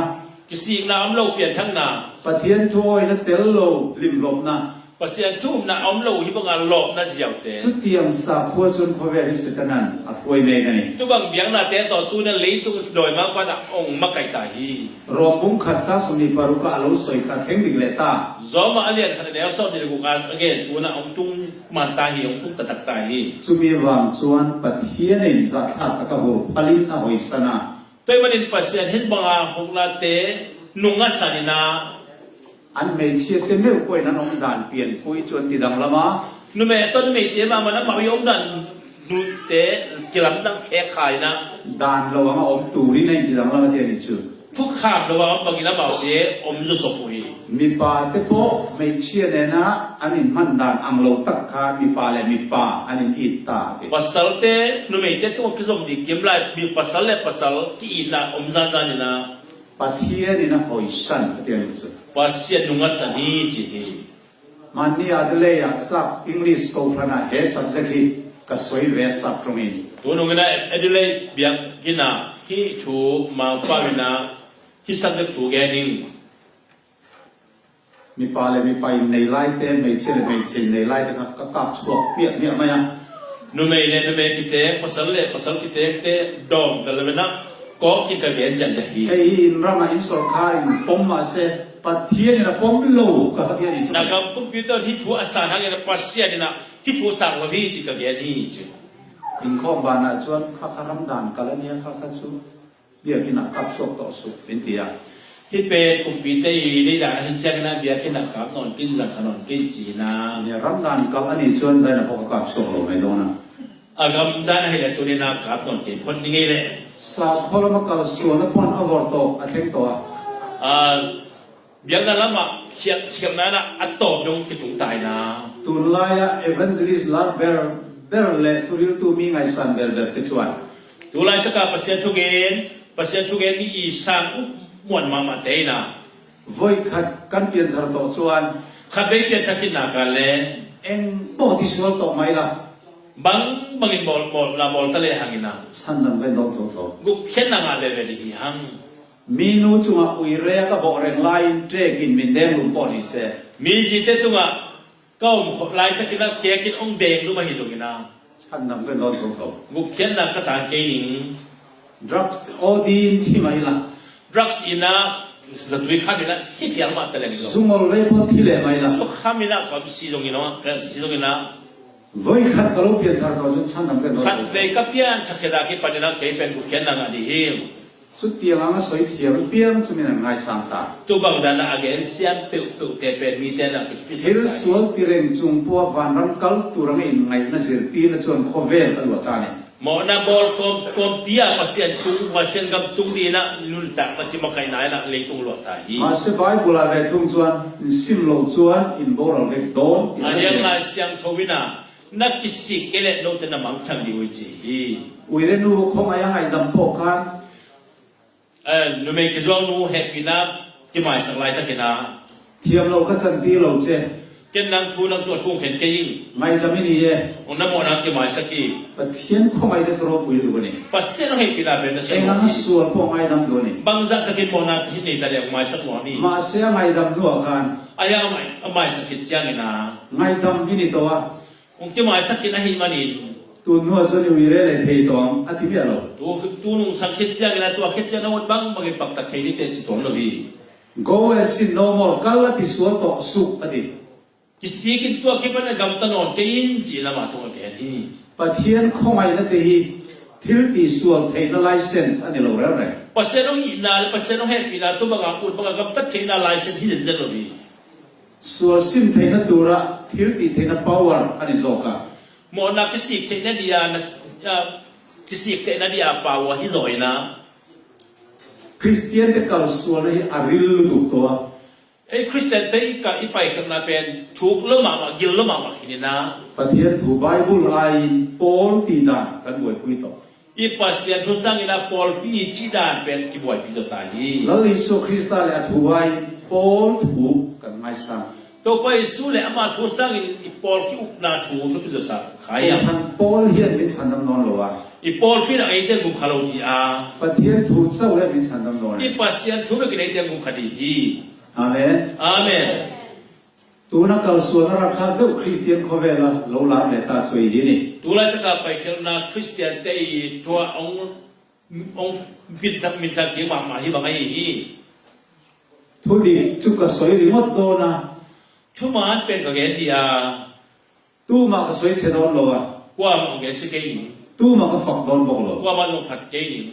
กิสิงน้ำเราเปลี่ยนทั้งนา ปะเทียนทอยนัเตลโลลิมลบนะ ภาษาทุ่มน้ำเราฮิบังอาหลบน่าเสียวเตะ สุดเตียงสาขัวจนขวริสตนันอัควยเมกันนี่ ตัวบางเบียงนาเตะต่อตู้นั้นเลยตัวโดยมากกว่าองค์มักไก่ตาฮี รวมบุ้งขัดจ้าสมิปารุกะอารมณ์สวยขัดเทงดิกเลตา จอมาอันเนี้ยขณะเดียวสอบในกูการเกณฑ์ตัวนั้นองค์ตุ้งมันตาฮีองค์ตุ้งตัดตาฮี จุมีวางชวนปะเทียนินจัดทัดตะกะหูพลินอหอยสนา ตัวมันเป็นภาษาเห็นบางอาหงลาเตะนุ่งอาสานินา อันเมเชียเตเมลกวยนั้นองดานเปลี่ยนปุยจวนติดังละมา นุ่มเอต้นเมเตมามันมาวยงดันดูเตะกิลำดังแค่ขายนะ ดานระวังอมตูริในติดังละมาเทียนิจู ทุกข้ามระวังบางทีนะบ่าวเตะอมจุสกุย มีปาเตโปไม่เชียเนนะอันนี้มันดานอังโลตักคามีปาและมีปาอันนี้อิตาเต pasal te no me te tu que som di kembla bi pasal le pasal ki ina omzan zan na ปะเทียนี่นะหอยสันเทียนิจู pasien nunga sani ji he มันนี่อาดเลยอะสับอังกฤษก็พระนะเฮสับจะคีก็สวยเวสับตรงนี้ to no na edile biang kina hi thu ma pa na hi subject thu ge ning มีปาและมีไปในไล่เต้ไม่เชื่อไม่เชื่อในไล่แต่ก็กลับสวบเปียกเนี่ยมายัง no me ki te pasal ki te dom zalwe na ko ki ka ge jan ja hi ไอ้อินรามาอินสอคาอินปมมาเสปะเทียนี่นะปมโลกับปะเทียนี่ na ka computer hi thu asana ge na pasien na hi thu sang wa hi ji ka ge ni ji อินข้อบานะชวนข้าคารำดานกันแล้วเนี่ยข้าสู้เบียกินักกับสวบต่อสู้เป็นเตีย hi pe computer ni da hin sia na bia ki na ka non kin zan kanon kin ji na เนี่ยรำดานกับอันนี้ชวนใจนะพวกกับสวบโลไม่โดนนะ agam dan hele tu ni na ka non kin kon ni le สาขลมากัลส่วนนั้นปนอวอร์โตอาเชงตัว biang na lama siam na na atop dong ki tung tai na ตุนลายเอเวนเจลิสลาร์เบอร์เลทุริลตูมีไงสันเบอร์ติชวน tu lai ta ka pasien tu gen ni i sang mwan ma ma te na วอยขัดกันเปลี่ยนทางต่อชวน ขัดไปเปลี่ยนทักษิณาการเลย eng bo ti sual to mai la บางอินบอลลาบอลทะเลหางินะ san nam ben dong to to กุเขียนนางอะไรแบบนี้ฮัง minu chunga uire ka bo reng line trek in min deng lum po ni se มีสิเตตุงะก็ลายทักษิณาแกกินองเดงรู้มาหิจงินะ san nam ben dong to to กุเขียนนางกระตานเกนิง drugs odin thi mai la drugs ina สตุยข้ามินะสิบอย่างมาแต่ละนิด sumol ve pon thi le mai la สุขข้ามินะกับสิจงินะกับสิจงินะ voi khat ka lo pian thar ko jun san nam ben dong ขัด to ไปกับเพียนทักษิณาคิดปัญญาเกยเป็นกุเขียนนางอดีหิม su piang anga soi thiam piang chu min ngai sang ta ตัวบางด้านอาเกนเซียนเปิวเตเป็นมีแต่ละกิจพิเศ hil ษ sual ti reng chung po van ram kal turang in ngai na sir ti na chon khovel alwa ta ni หมอนาบอลคอมเตียมาเซียนจุงมาเซียนกับตุงดีนะลุนตะมาที่มาไกนายนะเลยจุงหลอดตาย ma se bible la ve thung chuan sim lo chuan in bor al ve don อันยังไงเสียงทวินานักกิสิกเกเลโนเตนะมังทังดีวิจี uire nu khom aya ngai dam po kan นูเมกิจวงนูเฮปินาที่หมายสังไลตะกินา thiam lo ka chan ti lo che เกนนางชูนางตัวช่วงเห็นเกยิง ngai dam ni ye องน้ำมอนังที่หมายสักกี pathian khomai de soro pui du ni ปัสเซนเฮปินาเป็นนะเสียง engang sual po ngai dam do ni บางสักตะกินมอนังที่นี่แต่เรียกหมายสักหมอนี่ ma se ngai dam nu kan อายาหมายสักกิจยังนะ ngai dam ni to wa องที่หมายสักกินนะฮิมานิน tu nu chuan uire le thei tong ati bia lo ตัวนุ่งสังเกตเจ้ากันตัวเกตเจ้าโน้ตบังบางปักตะเคียนเตจิตตนเลย go and sin no more kala ti sual to suk ati กิสิกินตัวเก็บมันกำตันนเกยินจีละมาตัวเดียนี่ pathian khomai na te hi thil ti sual thei na license ani lo ra re ปัสเซนองอินาปัสเซนองเฮปินาตัวบางคนบางกำตัดเทนาไลเซนที่เด่นๆเลย sual sim thei na tura thil ti thei na power ani zoka หมอนักกิสิกเทนเดียนะกิสิกเทนเดียป่าวฮิโซยนะ christian te kal sual hi aril lu tu to ไอ้คริสเตียนเตยกับอีไปข้างหน้าเป็นถูกละหมากินละหมาขินนะ pathian thu bible ai pol ti da kan boi pui to อีปัสเซียนทุสังอินาปอลปีจีดานเป็นกิบวยปีตตาฮี lali so krista le thu ai pol thu kan mai sa ตัวไปสู้เลยอามาทุสังอินอีปอลกิอุปนาชูสุดพิเศษขายยัง han pol hian min san nam non lo wa อีปอลพี่น่ะไอ้เจ้ากุมขารดีอา pathian thu chau le min san nam non อีปัสเซียนทุบกินไอ้เจ้ากุมขดีฮี amen อาเมน tu na kal sual ra kha de christian khovela lo la le ta choi hi ni ตัวไรตะกาไปเขียนนาคริสเตียนเตยตัวองพิทักมินทักที่มาฮิบางไอ้ฮี thu di chu ka soi ri mot do na ชุมานเป็นกับเกนดีอา tu ma ka soi che don lo wa ว่ามันเกนสเกนิง tu ma ka fak don bok lo ว่ามันลงผัดเกนิง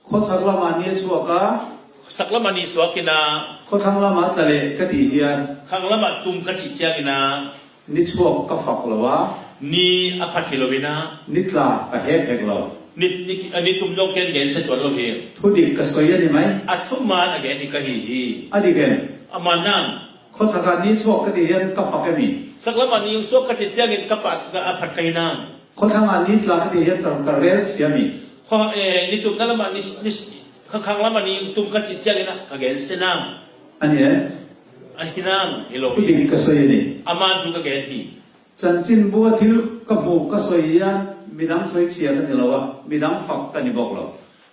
kho sak la ma ni chu ka สักละมันนี่สวกินา kho thang la ma chale ka ti hian ข้างละมันตุ่มกระจิตเจ้ากินา ni chuak ka fak lo wa นี่อภัทกิโลวินา ni tla ka he phek lo นี่อันนี้ตุ่มโลกเกนเกนเสตัวโลเฮ thu di ka soi ani mai อัชุมานอเกนที่กะฮีฮี adi gen อามานัง kho saka ni chuak ka ti hian ka fak ani สักละมันนี่สวกระจิตเจ้ากินกับปัดกับอภัทกินา kho thang a ni tla ka ti hian ka rel siami ข้อนี่ตุ่มนั่นละมันนี่ข้างละมันนี่ตุ่มกระจิตเจ้ากินะกะเกนเสนาม ani eh อันที่นามฮิโล thu di ka soi ani อามานทุกกะเกนฮี chan chin bua thil ka mu ka soi yan midang soi chia ka ni lo wa midang fak ka ni bok lo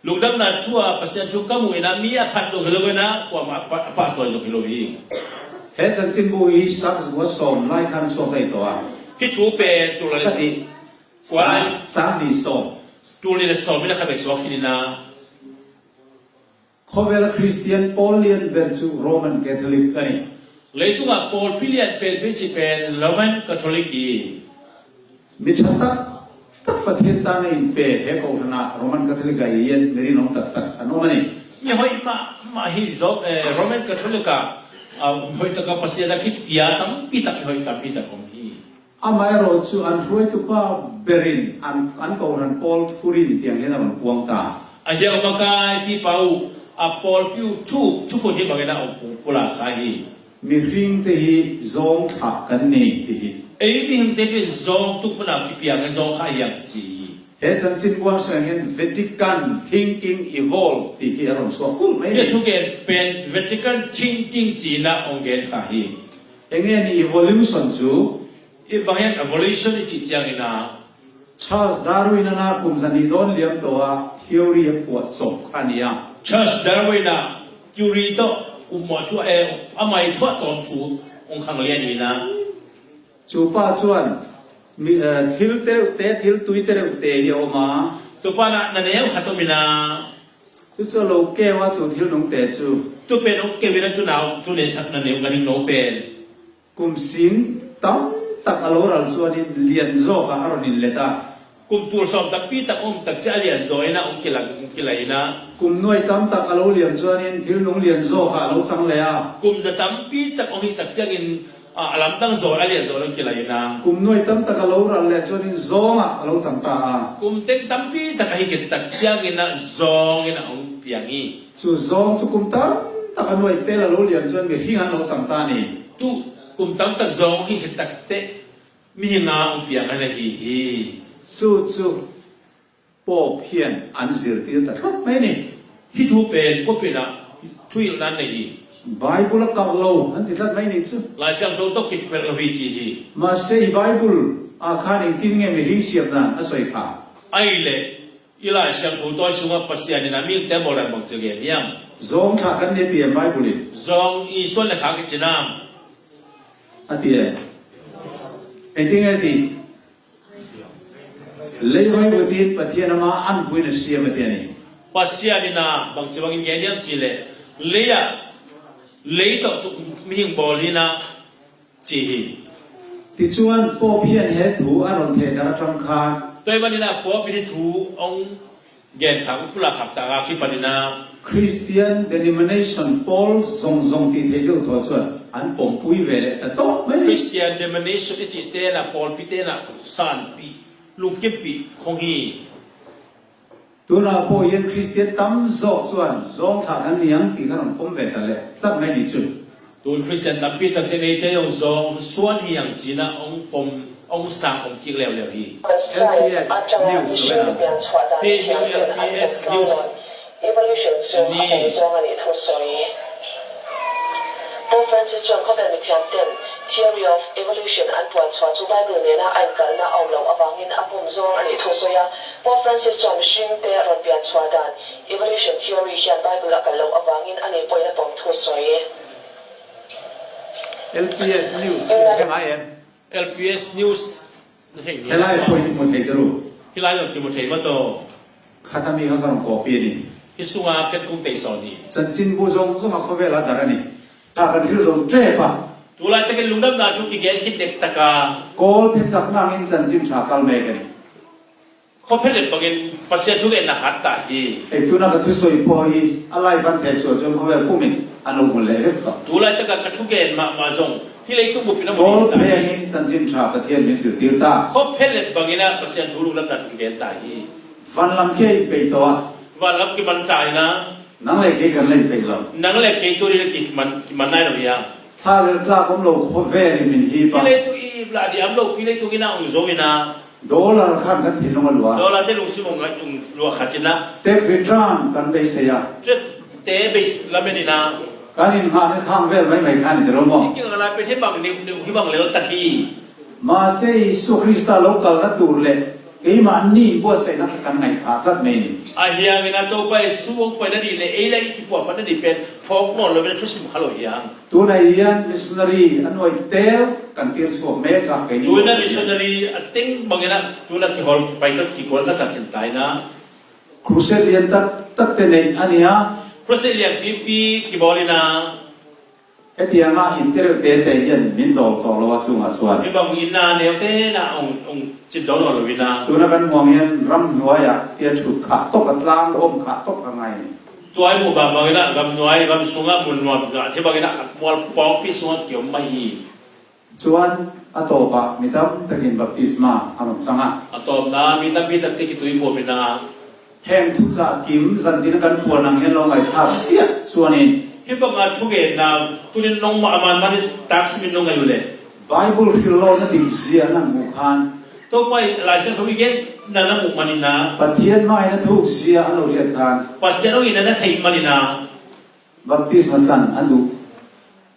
ลูกดำนาชั่วประเสริฐชุกกมุยนะมีอภัทตัวกิโลวินะกว่ามาปะตัวกิโลวี he chan chin bu hi sak wa som lai khan so kai to a ที่ชูเปตัวอะไร ka สิ ti sa cha ni som ตัวนี้สอนไม่ได้ขับไปสวกินนะ khovela christian polian ber chu roman catholic ani เลยทุกอย่างโพลพิเลียนเป็นวิจิเป็นโรมันคาทอลิกี mi thata tak pathian ta na in pe he ko na roman catholic ga yen meri nom tak tak anomani มีหอยมาฮิโซโรมันคาทอลิกาหอยตะกับภาษาที่พิยาตั้งปีตักหอยตั้งปีตักของฮี amai ro chu an roi tu pa berin an ko ran pol kurin tiang le na man puang ta อาเฮียมากายพี่เปาโพลพิวทุกคนที่มากันนะอุลาคาฮี mi ring te hi zong tha kan ni ti hi เอ้ยมีหิมเตเป็นซองทุกคนเอาที่พิยากันซองขายอย่างจี he chan chin bua so ngen vatican thinking evolve ti ki aron so kul mai เนี่ยทุกเกนเป็นเวติกันชิงจิงจีนะองเกนขาฮี engin evolution chu ibangyan evolution ni chichang ina Charles Darwin na kumzani don liam towa theory po chok khania Charles Darwin na theory to umma chu amai thwa tom chu ong khang lian ina chu pa chuan mi thil thil tui te hi oma tu pa na neu khatomina chu chu lo ke wa chu thil nong te chu tu pe no ke vina tu nau tu ne thak na neu ganing no pen kum sing tam tak alo ral chuan in lian zo ka aron in leta kum tur som tak pi tak tak cha lian zoina kilaina kum noi tam tak alo lian chuan in thil nong lian zo ka lo chang le a kum za tam pi tak ong hi tak changin alam tang zo alian zo long kilaina kum noi tam tak alo ral le chuan in zo nga alo chang ta a kum ten tam pi tak hi kit tak changin na zong ina ong piangi chu zong chu kum tam tak anoi te la lo lian chuan mi hingan lo chang ta ni tu kum tam tak zong hi kit tak te mi nga ong piang ana hi chu po phian an zir tir ta khat mai ni hi thu pen ko pe na thui nan nei hi Bible ka lo an ti tat mai ni chu lai sam to to kit pel hi chi hi ma sei Bible a khan in tin nge mi ring siap dan a soi kha ai le ila sam thu to sunga pasian na mi te boran bang che ge niam zong tha kan ne tiam Bible in zong i son la kha ki chinam a ti e ting e ti lei vai bu tin pathian ma an puin a siam ati ani pasian na bang che bang ge niam chi le leya lấy to mi hing bolina chi hi ti chuan po phian he thu aron the dar tang kha tôi vẫn là có bị thu ông ghen thắng phu là khắp ta khi bạn na Christian denomination Paul zong ti the lo tho chuan an pom pui ve le ta to mai ni Christian denomination cái chị tên là Paul pi tên là San pi lục kiếp pi không hi tu na po yen Christian tam zo chuan zong tha an niang ti kan pom ve ta le tat mai ni chu tôi Christian tập pi tập tên này thấy ông dòng xuân hi yang chỉ là ông sang ông kia leo leo hi LPS News rồi đó. LPS News Pope Francis John có bên thiam tên Theory of Evolution an puan chua chu Bible ne na an kal na aw lo awangin apum zong ani thu soya Pope Francis John mishing te ron pian chua dan Evolution theory hian Bible akal lo awangin ani poina pom thu soye LPS News mai em LPS News hey helai point mo thei daru hi lai lo ki mo thei ma to khatami ha kan ko pi ni hi sunga ket kung te so ni chan chin bu zong zong a khove la darani ta kan hil zong tre pa tu lai te ke lungdam na chu ki gen hit dek taka kol phe sak na in chan chin tha kal me ka ni ko phelet bagin pasya chu gen na hat ta hi e tu na ka thu soi po hi alai van the so jong khove pu mi anu mu le he to tu lai te ka chu gen ma zong hi lei tu bu pina mo kol ta phe ni chan chin tha ka thian mi tir tir ta ko phelet bagina pasya chu lungdam na chu gen ta hi van lam ke pe to wa lap ki man chai na nang le ke kan le pe lo nang le ke tu ri ki man nai no ya tha le tla kom lo khove ni min hi hi pa lei tu i bla di am lo pi lei tu gina ong zo ina dollar khan kan thin lo lwa do la te lu si mo ngai ung lu khachina tax return kan be se ya che te base la menina kan in ha ne khang vel mai mai khan ni ro mo ki ngala pe the bang ni hi bang le ta ki ma se su krista local na tur le e ma ni bo se na kan ngai kha tat me ni ahiang ina to pa suong pa na di le e la ti po pa na di pen thok no lo ve tu sim khalo yang tu na yan missionary anoi tel kan tir so me ka ke ni tu na missionary ating bangena tu na ki hol pa ki ko ka sa kin tai na crusade yan tat te nei ania Brazilian PP ki bolina etianga inter te yan min do to lo wa chu ma chuan ni bang ina ne te na ong chin zo no lo vina tu na kan mong yan ram nuwa ya tia chu kha to ka tlang om kha to ka ngai ni tuai mu ba bangena gam nuai gam sunga mun no ga the bangena mol pok pi sunga kyom mai chuan atopa mitam takin baptisma anom changa atom na mi ta pi ta te ki tui po bina hem thu za kim zan tin kan puan ang hen lo ngai tha sia chuanin hi banga thuge na tunin nong ma man man tax min nong ayule Bible philo na ding zia na mu khan to pai la sen thu gen na na mu manina pathian mai na thu zia alo riat khan pasero ina na thai manina baptisma san anu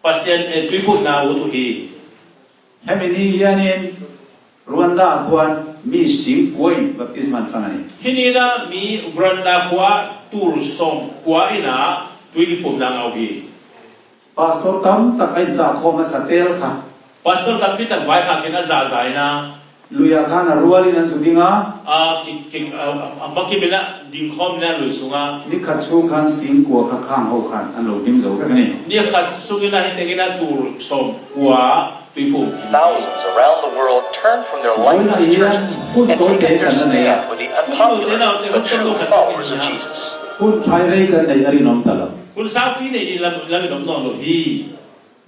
pasien tui put na utu hi ให้มินี่ยันยินรวนดาควรมีสิ่งกวยบัพติศมันสังนี่ hini na mi branda kwa tur som kwa ina tui ki pum na au hi ปาสโตตัมตักไอจ่าโคมาสเตลค่ะ pastor kan pi tak vai kha kena za zai na ลุยาคานารัวลินันสุดิงา ki ambaki bila ding khom na lu sunga นี่ขัดชูขันสิงกัวข้างๆหัวขันอันโหลดิมโซกันนี่ ni khas sungina hitengina tur som kwa tui pum Thousands around the world turn from their lifeless churches and take up their stand with the unpopular but true followers of Jesus. พูดไทยไรกันในอารินอมตลอด kun sa pi nei ni lam nom no lo hi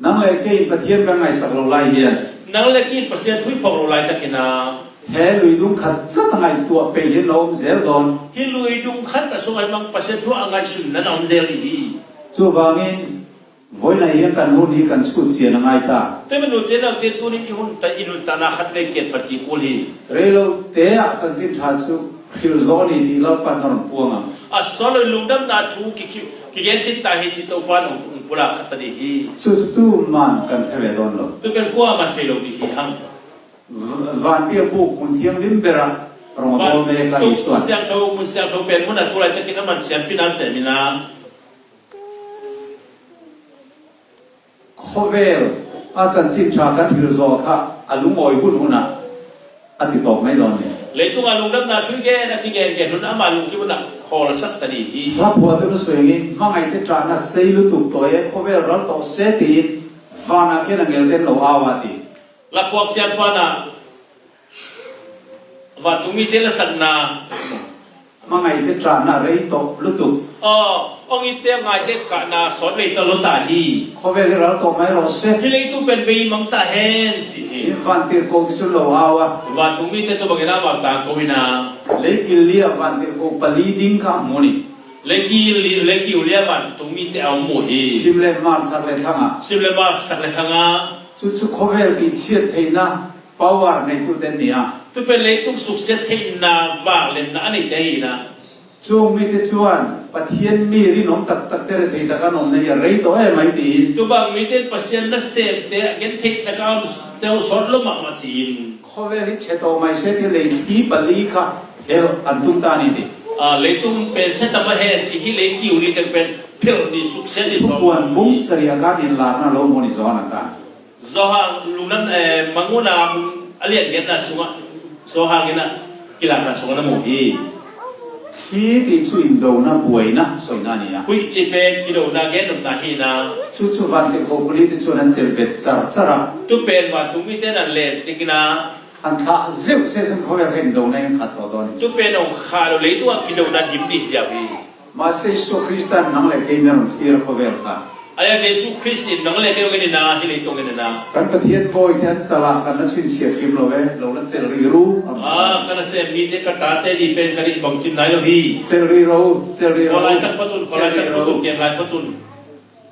นั่งเลยเกี่ยประเทศกันไงสักโลไลเฮียน nang le ki pasien thui phok ro lai takina แฮลุยดุงขัดก็ตั้งไงตัวเป็นเฮนอมเซลดอน hi lui dung khat ta so ai mang pasien thu angai sun na om zel hi ชัวบางอินวันไหนยังกันหุ่นนี้กันสุดเสียงไงตา te menu te na te tu ni hun ta inun ta na khat le ket pati kul hi เรโลเตะสันสิทธาสุคิลโซนีที่เราปันทนพวงอ่ะ a solo lungdam na thu ki gen khit ta hi chi to pan ong pula khat ta hi สุดตู้มันกันเทเวดอนโล tu ken kwa man thei lo hi hang วันเปียบุกคุณเทียงลิมเบระรองบอลเมกา tu อิสวน siang tho pen mun na tu lai takina man siam pina semina โคเวลอาจารย์สิทธากันฮิลโซค่ะอาลุงอยหุ่นหุ่นอ่ะอธิตอบไม่รอนเนี่ย le tu nga lungdam na thu ge na ti gen hun ama lung ki mun na khol sak ta hi พระผัวตัวสวยงี้มั่งไงที่ตรานาเซลุตุกตัวเอโคเวลรัลโตเซตีฟานาเกนังเกลเตนโลอาวาติ la puak siam pa na va tu mi te la sagna มั่งไงที่ตรานาเรยโตลุตุก ong ite ngai te ka na sot le ta lo ta hi โคเวลรัลโตไม่รอเซ hi le tu pen be mang ta hen si hi อินฟันติโกสุโลอาวา va tu mi te to bagena va ta ko hina เลกิลเลียฟันติโกปลีดิงค่ะมูนี le ki ulia van tu mi te au mo hi ชิมเลมาร์สักเลทังอ่ะ sim le ba sak le khanga สุดโคเวลกิเชียดเทนะปาวาร์ในตุเตนเนี่ย tu pen le tu suk se the na va le na ani te hi na ช่วงมีที่ชวนปะเทียนมีรินอมตักตักเตระเทตะกันอมเนี่ยเรยโตเอ้ไม่ตี tu bang mi te pasien na sem te gen thik na ka te sot lo ma ma chin โคเวลิเชโตไม่เสที่เลยที่ปลีค่ะเอออันตุงตานี่ดิ le tu pen se ta ma hen chi hi le ki uli te pen phil ni suk se ni ทุ so กวันมุ้งสริยาการอินลานาโลโมนิจอนันตา zohang lunan manguna alian gen na sunga zohang gen na kila na sunga na mo hi ที่ที่ช่วยอินโดนะป่วยนะสวยนานี่อ่ะ hui chi pe kilo na gen na hi na ชุดวันที่โคบลีที่ชวนนั้นเจริญเบ็ดจาระจาระ tu pen wa tu mi te na le tikina อันท่าเจ้าเส้นเขาอยากเห็นโดในขัดต่อตอน tu pen ong kha lo le tu kilo na dim ni ya hi มาเซสุคริสตันนั่งเลยเกมร์ที่เราโคเวลค่ะ aya jesu christ nang le ke gen na hi le to gen na กันประเทศบอยแทนสละกันนั้นสิ้นเสียกิมโลเวเราเจริญรู้ kana se mi te ka ta te di pen kari bang tin nai lo hi เจริญรู้เจริญ ko รู้ lai sak patun ko lai sak patun ke lai patun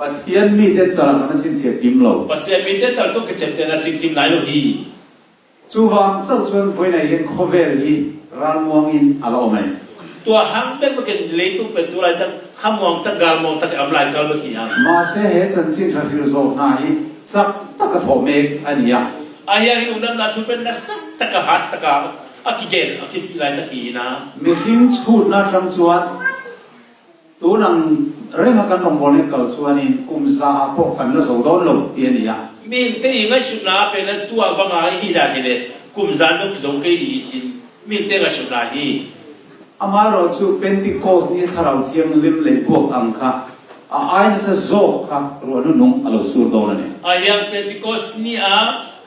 ประเทศมีแต่สละกันนั้นสิ้นเสียกิมโล pasien mi te tal to ke chem te na ching tim nai lo hi จูวังเจ้าชวนไฟในยังโคเวลฮีรานมวงอินอะไรออกไหม tua hang ben ma ken le tu pe tu lai ta khamong ta gal mong ta am lai gal ba ki ha มาเสียเหตุสันสิ้นทางฟิโลโซฟนาฮีจักตักกระโถเมกอันนี้อ่ะ aya hin unam na tu pen na sak ta ka hat ta ka akigen akip lai ta ki na มีหิ้งชูดนาทำชวนตัวนังเรื่องกันนองบอลเนี่ยเก่าชวนนี่กุมซาพวกกันแล้วโซดอนลงเตียนี่อ่ะ min te inga shuna pe na tua ba nga hi da hi le kum zan no zong ke di chin min te ga shuna hi อามาเราจูเป็นติโคสนี่ถ้าเราเทียมลิมเลยพวกอังค่ะไอ้นี่จะโซค่ะรัวนุ่งอะไรสูดโดนเนี่ย ayang pentecost ni a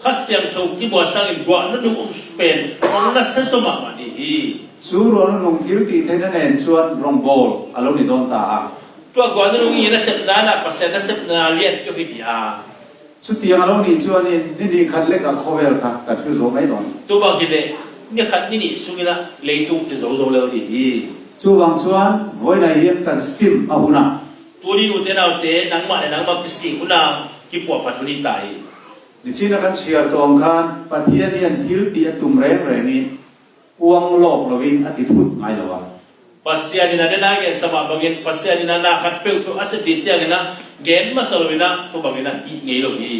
khasyam tho ki bo sang in gwa no dum pen ong na sa so ma ma ni hi สูรัวนุ่งทิวตีเท่านั้นเองชวนรองบอลอะไรนี่โดนตา tua gwa no ngi na sep na na pa se na sep na lian yo hi di ha ชุดเตียงอะไรนี่ชวนนี่ดีขัดเล็กกับโคเวลค่ะกับคือโซไม่โดน tu ba hi le ni khat ni ni sungina le tu te zo zo le di hi จูวังชวนไว้ในเรื่องกันซิมอาหุนะ tu ni u te na te nang ma nang ma ki si kuna ki po pa tu ni tai ดิฉันนักเชียร์ตัวองค์การประเทศนี้ทิลตีตุ่มแรงนี่พวงโลกเราวิ่งอธิทุตไม่หรอวะ pasya ni na na ge sama bagin pasya ni na na khat pe aset di sia na เกณฑ์มาสรุปนะตัวบางนะอีไงลูกอี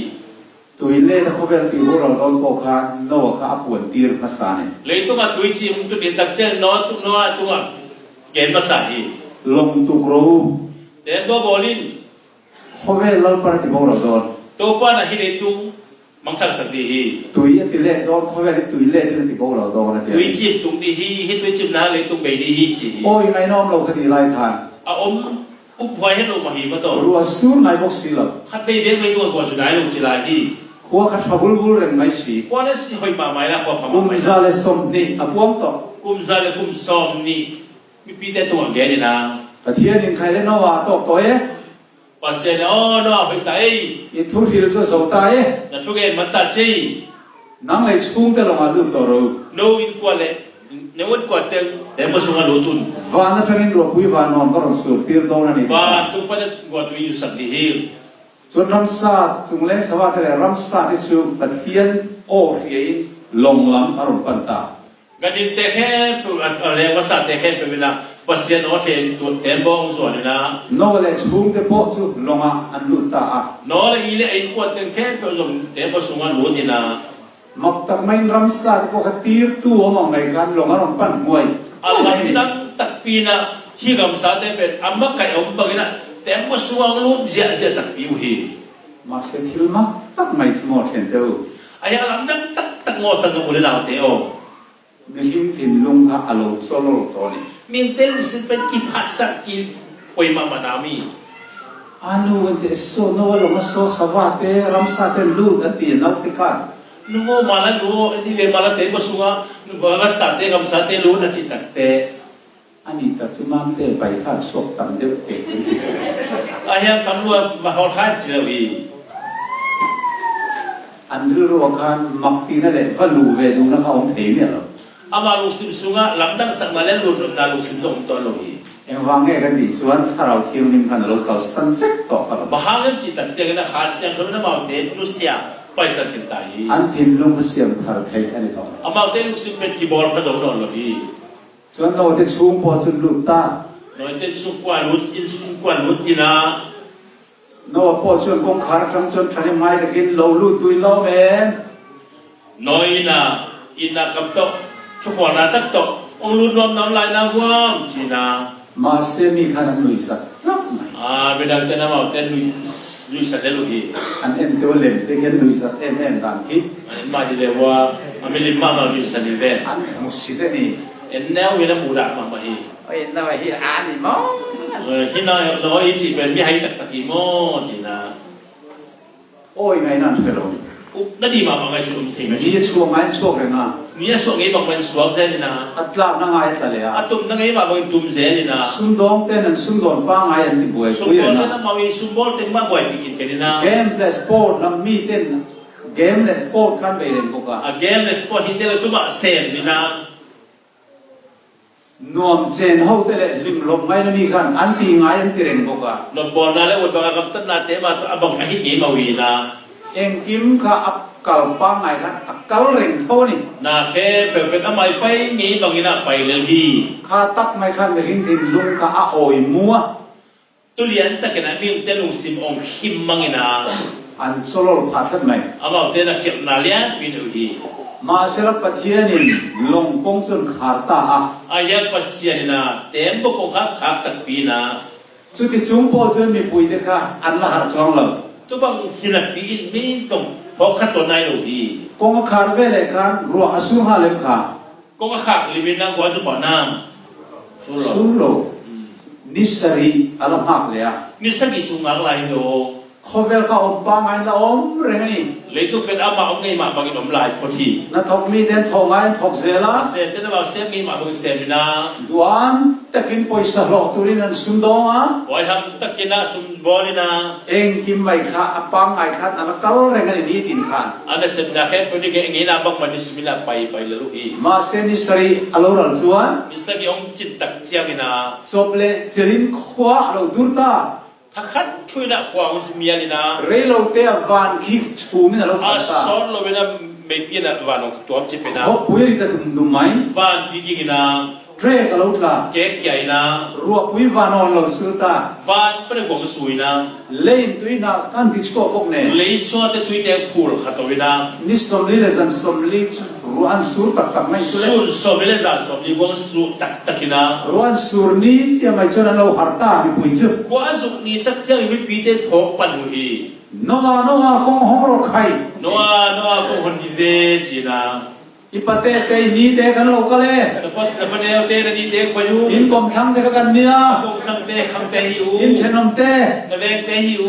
ตุยเล่เขาเป็นสิวเราโดนปกาโน่ข้าปวดตีรภาษาเนี่ย เลยตัวตุยจิมตุดินตักเจนน้อตัวเกณฑ์มาใส่ ลงตุกรู แต่ตัวบอลิน เขาเป็นเราปฏิบัติเราโดน ตัวป้านะฮิเลตุมังทักสักดี ตุยติเล่โดนเขาเป็นตุยเล่ที่ปฏิบัติเราโดนนะเจ้ ตุยจิมตุงดีฮิตุยจิมนะเลยตุงเบดีฮิจี โอ้ยไม่น้อมเราคดีไล่ทาน อาอมอุปไว้ให้ลงมาหิมาต่อ รัวสู้นายบอกสิละ คัดเลยเด็กไม่ตัวกว่าสุดท้ายลงจีลายที่ ขัวขัดฟังบุลเร่งไม่สี กว่านั้นสิหอยมาไม่ละกว่าพ กุ ม่าม ไม่ ซาเลสมนี่อพวงต่อ กุมซาเลกุมซอมนี่มีปีแต่ตัวแกนี่นะ แต่เทียนินใครเล่นนว่าตกตัวเอ๊ะ ปัสเซนอ๋อเนาะไปตาย อีทุกทีเราจะส่งตายเอ๊ะ นะทุกเอ็นมันตัดชี นังเลยชุ่มแต่ลงมาดูตัวเรา โนอินกว่าเลยเนื้อวัดกว่าเต็มแต่มาส่งมาลุตุน วานัทเป็นรัวคุยวานอนก็รสุดตีร์โดนนี่ ว่าตุกปัดกว่าตุยสักดีฮิล ส่วนรำซาจุงเล่นสวัสดิ์เลยรำซาที่ชูปะเทียนโอ้ยลงลำอารมณ์ปันตา กันดินเตะแค่อะไรว่าสัตว์เตะแค่เป็นเวลาปัสเซนอ๋อเทนตัวเต็มบ้องส่วนนี่นะ โน่เลยชุ่มแต่พอชูลงมาอันลุตา โน้เลยอีเล่ไอ้กว่าเต็มแค่เป็นส่วนเต็มมาส่งมาลุตินะ มักตักไม่รำซาที่พวกตีร์ตัวมองในการลงอารมณ์ปันมวย อัลลัมดังตักปีนะที่กำสัตว์เป็นอัมบักไก่อมบักนะแต่มาส่งลุเสียตักปีวฮี มาเสถิลมักตักไม่สมอเห็นเดียว ไอ้อัลลัมดังตักงอสังกับุลนาเตโอ มีหิมทินลุงค่ะอารมณ์โซโล่ตัวนี้ มินเตลสิเป็นกิภาษากิปวยมามานามี อันนู้นเดสโซโน่ลงมาโซสวัสดิ์รำซาเตลูกันตีนักติกัน นูโวมาลานูนี่เวมาลาเตมาส่งนูโวภาษาเตกำสัตว์ลูนัจิตักเต อันนี้ตัดจุมังเตไปข้าศพตันเดียวเก่ง ไอ้ยังตำรวจมาหอท้ายเจอวี อันนี้รู้ว่าการมักตีนั่นแหละว่าลูเวดูนะเขาองเทเนี่ยหรอ อามาลุกซิมสุงะลำดังสักมาเล่นลุนนาลุกซิมตรงตัวลุย เอ็งวางเงี้ยกันดีส่วนถ้าเราเที่ยวนิ่มกันเราเขาสันเฟกต่อกัน บางอย่างจิตตักเจกันนะข้าศึกคนนั้นมาเตนุเซียไปสักกินตาย อันทินลุงเสียงทาร์เทอันนี้ต่อ อามาเตลุกซิมเป็นกีบอลพระเจ้าโดนลุย ส่วนเราที่ชูมพอสุดลูกตา น้อยเต้นสุกว่าลุอินสุกว่าลุตินา โน่พอชวนกงขาร์ทั้งชวนทันไม่ตะกินเราลูตุยเราเอง น้อยนะอินากับโตชุกว่านาตักโตองลุนรวมน้ำลายนาวามจีนา มาเซมีขนาดนุยสักรับไหม เวลาเต้นมาเต้นลุยสัตว์ลุย อันเอ็นตัวเล่นไปกันนุยสักเอ็นตามคิด มาดีเลยว่าไม่ลิมมาลุยสัตว์เวน อันมุสิเดนี่ แนวเวลาบูดามาฮี เอ็นน่าฮิอานิมอ ฮินาน้อยจีเป็นมีให้ตักตะกี้โมจีนา โอ้ยไงนั่นเป็นลม อุ๊บนั่นดีมาบางไงชุมทีม นี่ช่วงนั้นช่วงแรงอ่ะ นี่ส่วนนี้บางเป็นสวกเซนินะ อัตลาบนั่งไงทะเลอ่ะ ตุ่มนั่งไงบางเป็นตุ่มเซนินะ ซุ่มดองเต้นซุ่มดอนป้าไงอันที่บวย ซุ่ม คุย บอล นะ นั่นมาวิซุ่มบอลเต็มมากกว่าที่กินกันนะ เกมและสปอร์ตน้ำมีเต้นเกมและสปอร์ตขั้นไปเรียนพวกอ่ะ เกมในสปอร์ตฮิตเตอร์ตุ่มเซนนี่นะ นวมเจนเฮาเตะลิมลมไงนะมีกันอันตีไงอันตีเรียนพวกอ่ะ นบอลนั่นแหละวันบางกับตันนาเตมาตัวบางฮิตนี้มาวีนะ เองกิมข้าอับกัลป้าไงกันอับกัลเร่งเท่านี้ นาแค่เป็นทำไมไปงี้บางงี้นะไปเลยที ข้าตักไม่ขันไปหินทินลุงข้าอาโอยมัว ตุเลียนตะกันนะมีเต้นลุงซิมองคิมมังงี้นะ อันโซโลพาสัดไหม อามาเต้นเขียนนาเลียนวินอุฮี มาเสรปะเทียนินลงปงจนขาดตาอ่ะ อายังปัสยานี่นะเต็มบุกขับตักปีนะ จุดที่จุ่มพอจะมีปุยเด็กค่ะอันละหัดช่องเลย ตัวบางฮินักปีนมีตรงพอขัดตัวนายลุฮี กงขาดเวลกันรัวอสุฮาเลมค่ะ ก็ขับลิมินังกว่าสุปนามสุโล สุโลนิสรีอัลฮักเลยอ่ะ นี่สักกี่สุงอะไรโย เขาเวลเขาอมปังไงละอมเรื่องนี้ เลยทุกเป็นอามาองไงมาบางอีน้ำลายพอดี นัทอกมีเดนทองไงทอกเซลา เสร็จจะมาเสียงนี้มาบางเซมินา ดวนแต่กินปอยสลอกตุรินันสุนดองอ่ะ ไว้ทำตะกินะสุนบอลินะ เองกินไม่ค่ะปังไงค่ะนั่นก็เรื่องนี้ตินค่ะ อันนั้นเสร็จนะแค่พอดีแค่งี้นะบางมันนิสมิลาไปเลยลุฮี มาเซนิสรีอัลลอฮ์จวน นี่สักกี่องจิตตักเจียงนะ จบเลยเจริญขวาเราดูตา ถ้าขัดช่วยละความสมียนี่นะ เรโลเตอวันคิกชูมินะเรา อา พัตตา สอนเราเป็นไม่เปลี่ยนวันของตัวจิตเป็นนะ เขาปุยริตาดุมดุมไหม วันดีกินะ เทรกะลุตลา เก๊กใหญ่นะ รัวปุยวานอนเราสุตาว านเป็นกวงสวยนะ เลนตุยนากันติชโกพวกเนี่ย เลยชอบจะทุยเด็กพูดขัดตัวนะ นิสมลีเลจันสมลีรัวอันสูตักตักไม่สุด สูนสมเลยจานสมดีกวงสูตักนะ รัวอันสูนี้จะไม่ชนเราหัตตามีปุยจุ กว่าสุนี้ตักเที่ยวไม่ปีเตพกปันหุย โนอาคงห้องเราใคร นัวคงคนดีเดจีนะ อีปะเต้เตนี้เตกันโลกเลย แล้วพอเดียวเตะนี่เด็กไปอยู่ อินกอมช่างเตกันเนี่ย คงสังเตะคำเตะหิว อินเชนอมเต แล้วเวงเตะหิว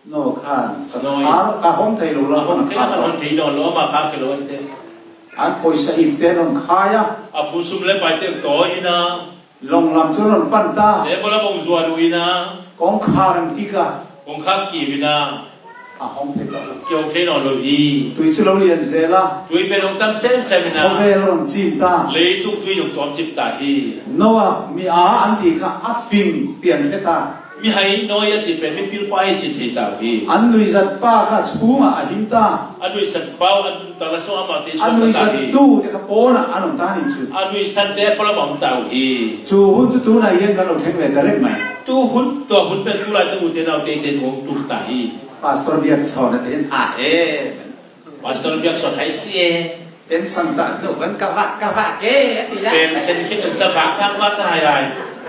โนขานสนอยกะห้องไทยรู้ละ ค ห้อง งเตะ ขาด มันผีนอนล้อมาค้ากิโลเตะ อันปุยสอิบเตนองขายะ อ่ะผู้ซุ่มเล่ไปเตะต่ออีนะ ลงลำชนนปั้นตา เดี๋ยวพอเราบงสวดอีนะ กองคารังกิกะ คงข้ามกี่วินา อะห้องไทยต่อ เกี่ยวเทนอนโลฮี ตุยชโลเลียนเซล่า ตุยเป็นองค์ตั้มเซมวินา เขาเวลงจีมตา เลยทุกตุยองค์ตอมจิบตาฮี โนอามีอาอันตีค่ะอัฟฟิงเปลี่ยนเนตา มีให้น้อยจิตเป็นไม่พิลปายจิตเหตาฮี อันนุยจัดป้าค่ะชูงอะหิมตา อันดุยสันเป้าอันตระสงอามาติส อัน ง นุย ตา จัด ฮี ตู้ที่ขโปนะอันนตานิจู อันดุยสันเตะพระบองตาฮี จูหุ่นจุตูนายเย็นกันเราแทงเวทเร็กไหม ตู้หุ่นตัวหุ่นเป็นตุลาจะอุเทนเอาเตะเตะทงตุตาฮี ปาสตรเบียดสอนนั่นเอง วาสตรเบียกสอนให้เสีย เป็นสังตันหนูกันกะวะเก๋ติยะ เป็นเส้นขึ้นสะฟักทั้งวัดไทยได้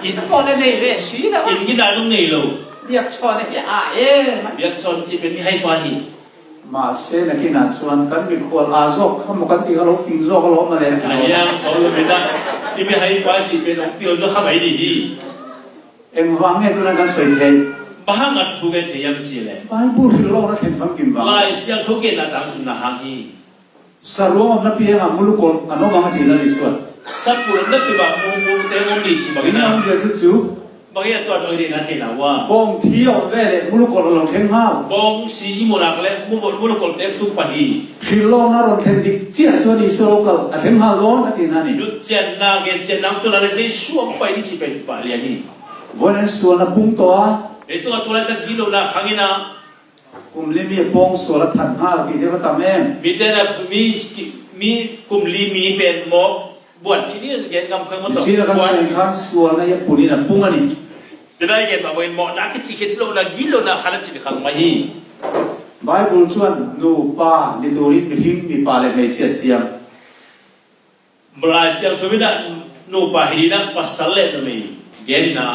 อินพอเลยเวชีนะ อินกินได้ตรงนี้ลูก เบียกชอนเนี่ย เบียกสอนจิเป็นมีให้กว่าฮี มาเซนกินันส่วนกันมีควรอาซอกขมกันตีเขาฟิงซอกเขามาเลย ไอ้ยังสอนไม่ได้ที่มีให้กว่าจิเป็นองค์เปียวจะเข้าไปดีฮี เอ็มฟังไงตัวนั้นกันสวยเท บ้างัดสุกเกทียมจีเลย ไปพูดถึงโลกนั้นเห็นฟังกินบ้าง ลายเสียงทุกเกนัดอังสุนหางฮี สรุปมันเพียงอ่ะมุลุกอนอันนู้นบางทีนั่นอีส่วน สักปุ่นนั่นเป็นแบบมูเตงอมดีจีบาง นี่ นะ มันจะจู่ บางอย่างตัวบางทีนั่นเห็นว่า บงเที่ยวเวเลยมุลุกอนเราเทงห้าว บองสีมุนักเลยมุลกเตทุกปนี คือโลกนั้นเราเทงดิเจ้าส่วนอีส่วนก็เทงห้าวร้อนนั่นที่นั่นนี่ ยุดเจนนาเกนเจนนังตัวนั้นจะช่วงไปนี่จีเป็นปาลีนี่ วันนั้นส่วนนั้นปุ่งตัว เอตัวตัวนั้นกิโลนะขังอินะ กุมลิมีปงส่วนละทันห้าที่เดียวก็ตามเอง มีแต่นะมีกุมลีมีเป็นหมอกบวชที่นี่เกนกำขังมาต่อ ชีละกัน บวช ใส่ขันส่วนนั้นยังปุ่นนี่นะปุ่งอันนี้ จะได้เกนแบบเป็นหมอกนักที่คิดโลนะกิโลนะขันจีขังมาฮี ไบเบิลชวนนูป้าลิตูริมีหิมมีปาเลไม่เสียเสียง บลายเสียงทุกวินานูปาฮิดีนะปัสสาวะนั่นเองเกนนะ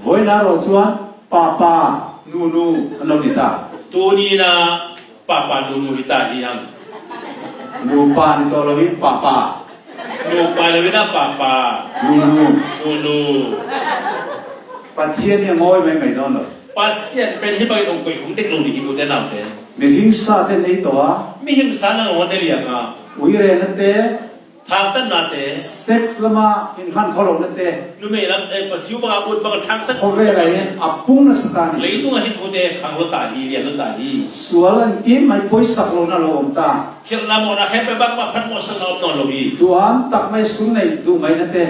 วันนั้นเราชวนป้านูอันนั้นนี่ตา ตัวนี้นะป้าป้านูฮิตาฮิยัง นูป้านี่ตัวเราวิป้า นูปาเลยนะป้าป้า นู ประเทศเนี่ยงอยไม่นอนเลย ปัสเซียนเป็นที่บางองค์ของเด็กลงดีที่บุตรนำเตะ มีหิงสาเต้นในตัว มีหิมสานังวันเดียกะ อุยเรนนั่นเต้ ทางตั้งนาเตะ เซ็กซ์ละมาอินขันเขาลงนั่นเต้ นูไม่รับคิวบางอุดบางทางตั้ง เขาเวลาเนี่ยอับปุ้งนัสตา เลย นี่ ตัวให้ทุเดขังรถตาฮีเรียนรถตาฮี ส่วนกิมไม่ป่วยสักลงนั่นลงตา เขียนนามอนะแค่ไปบ้างมาพันมอสนอบนอนลงี ตัวอันตักไม่สุนในดูไม่นั่นเต้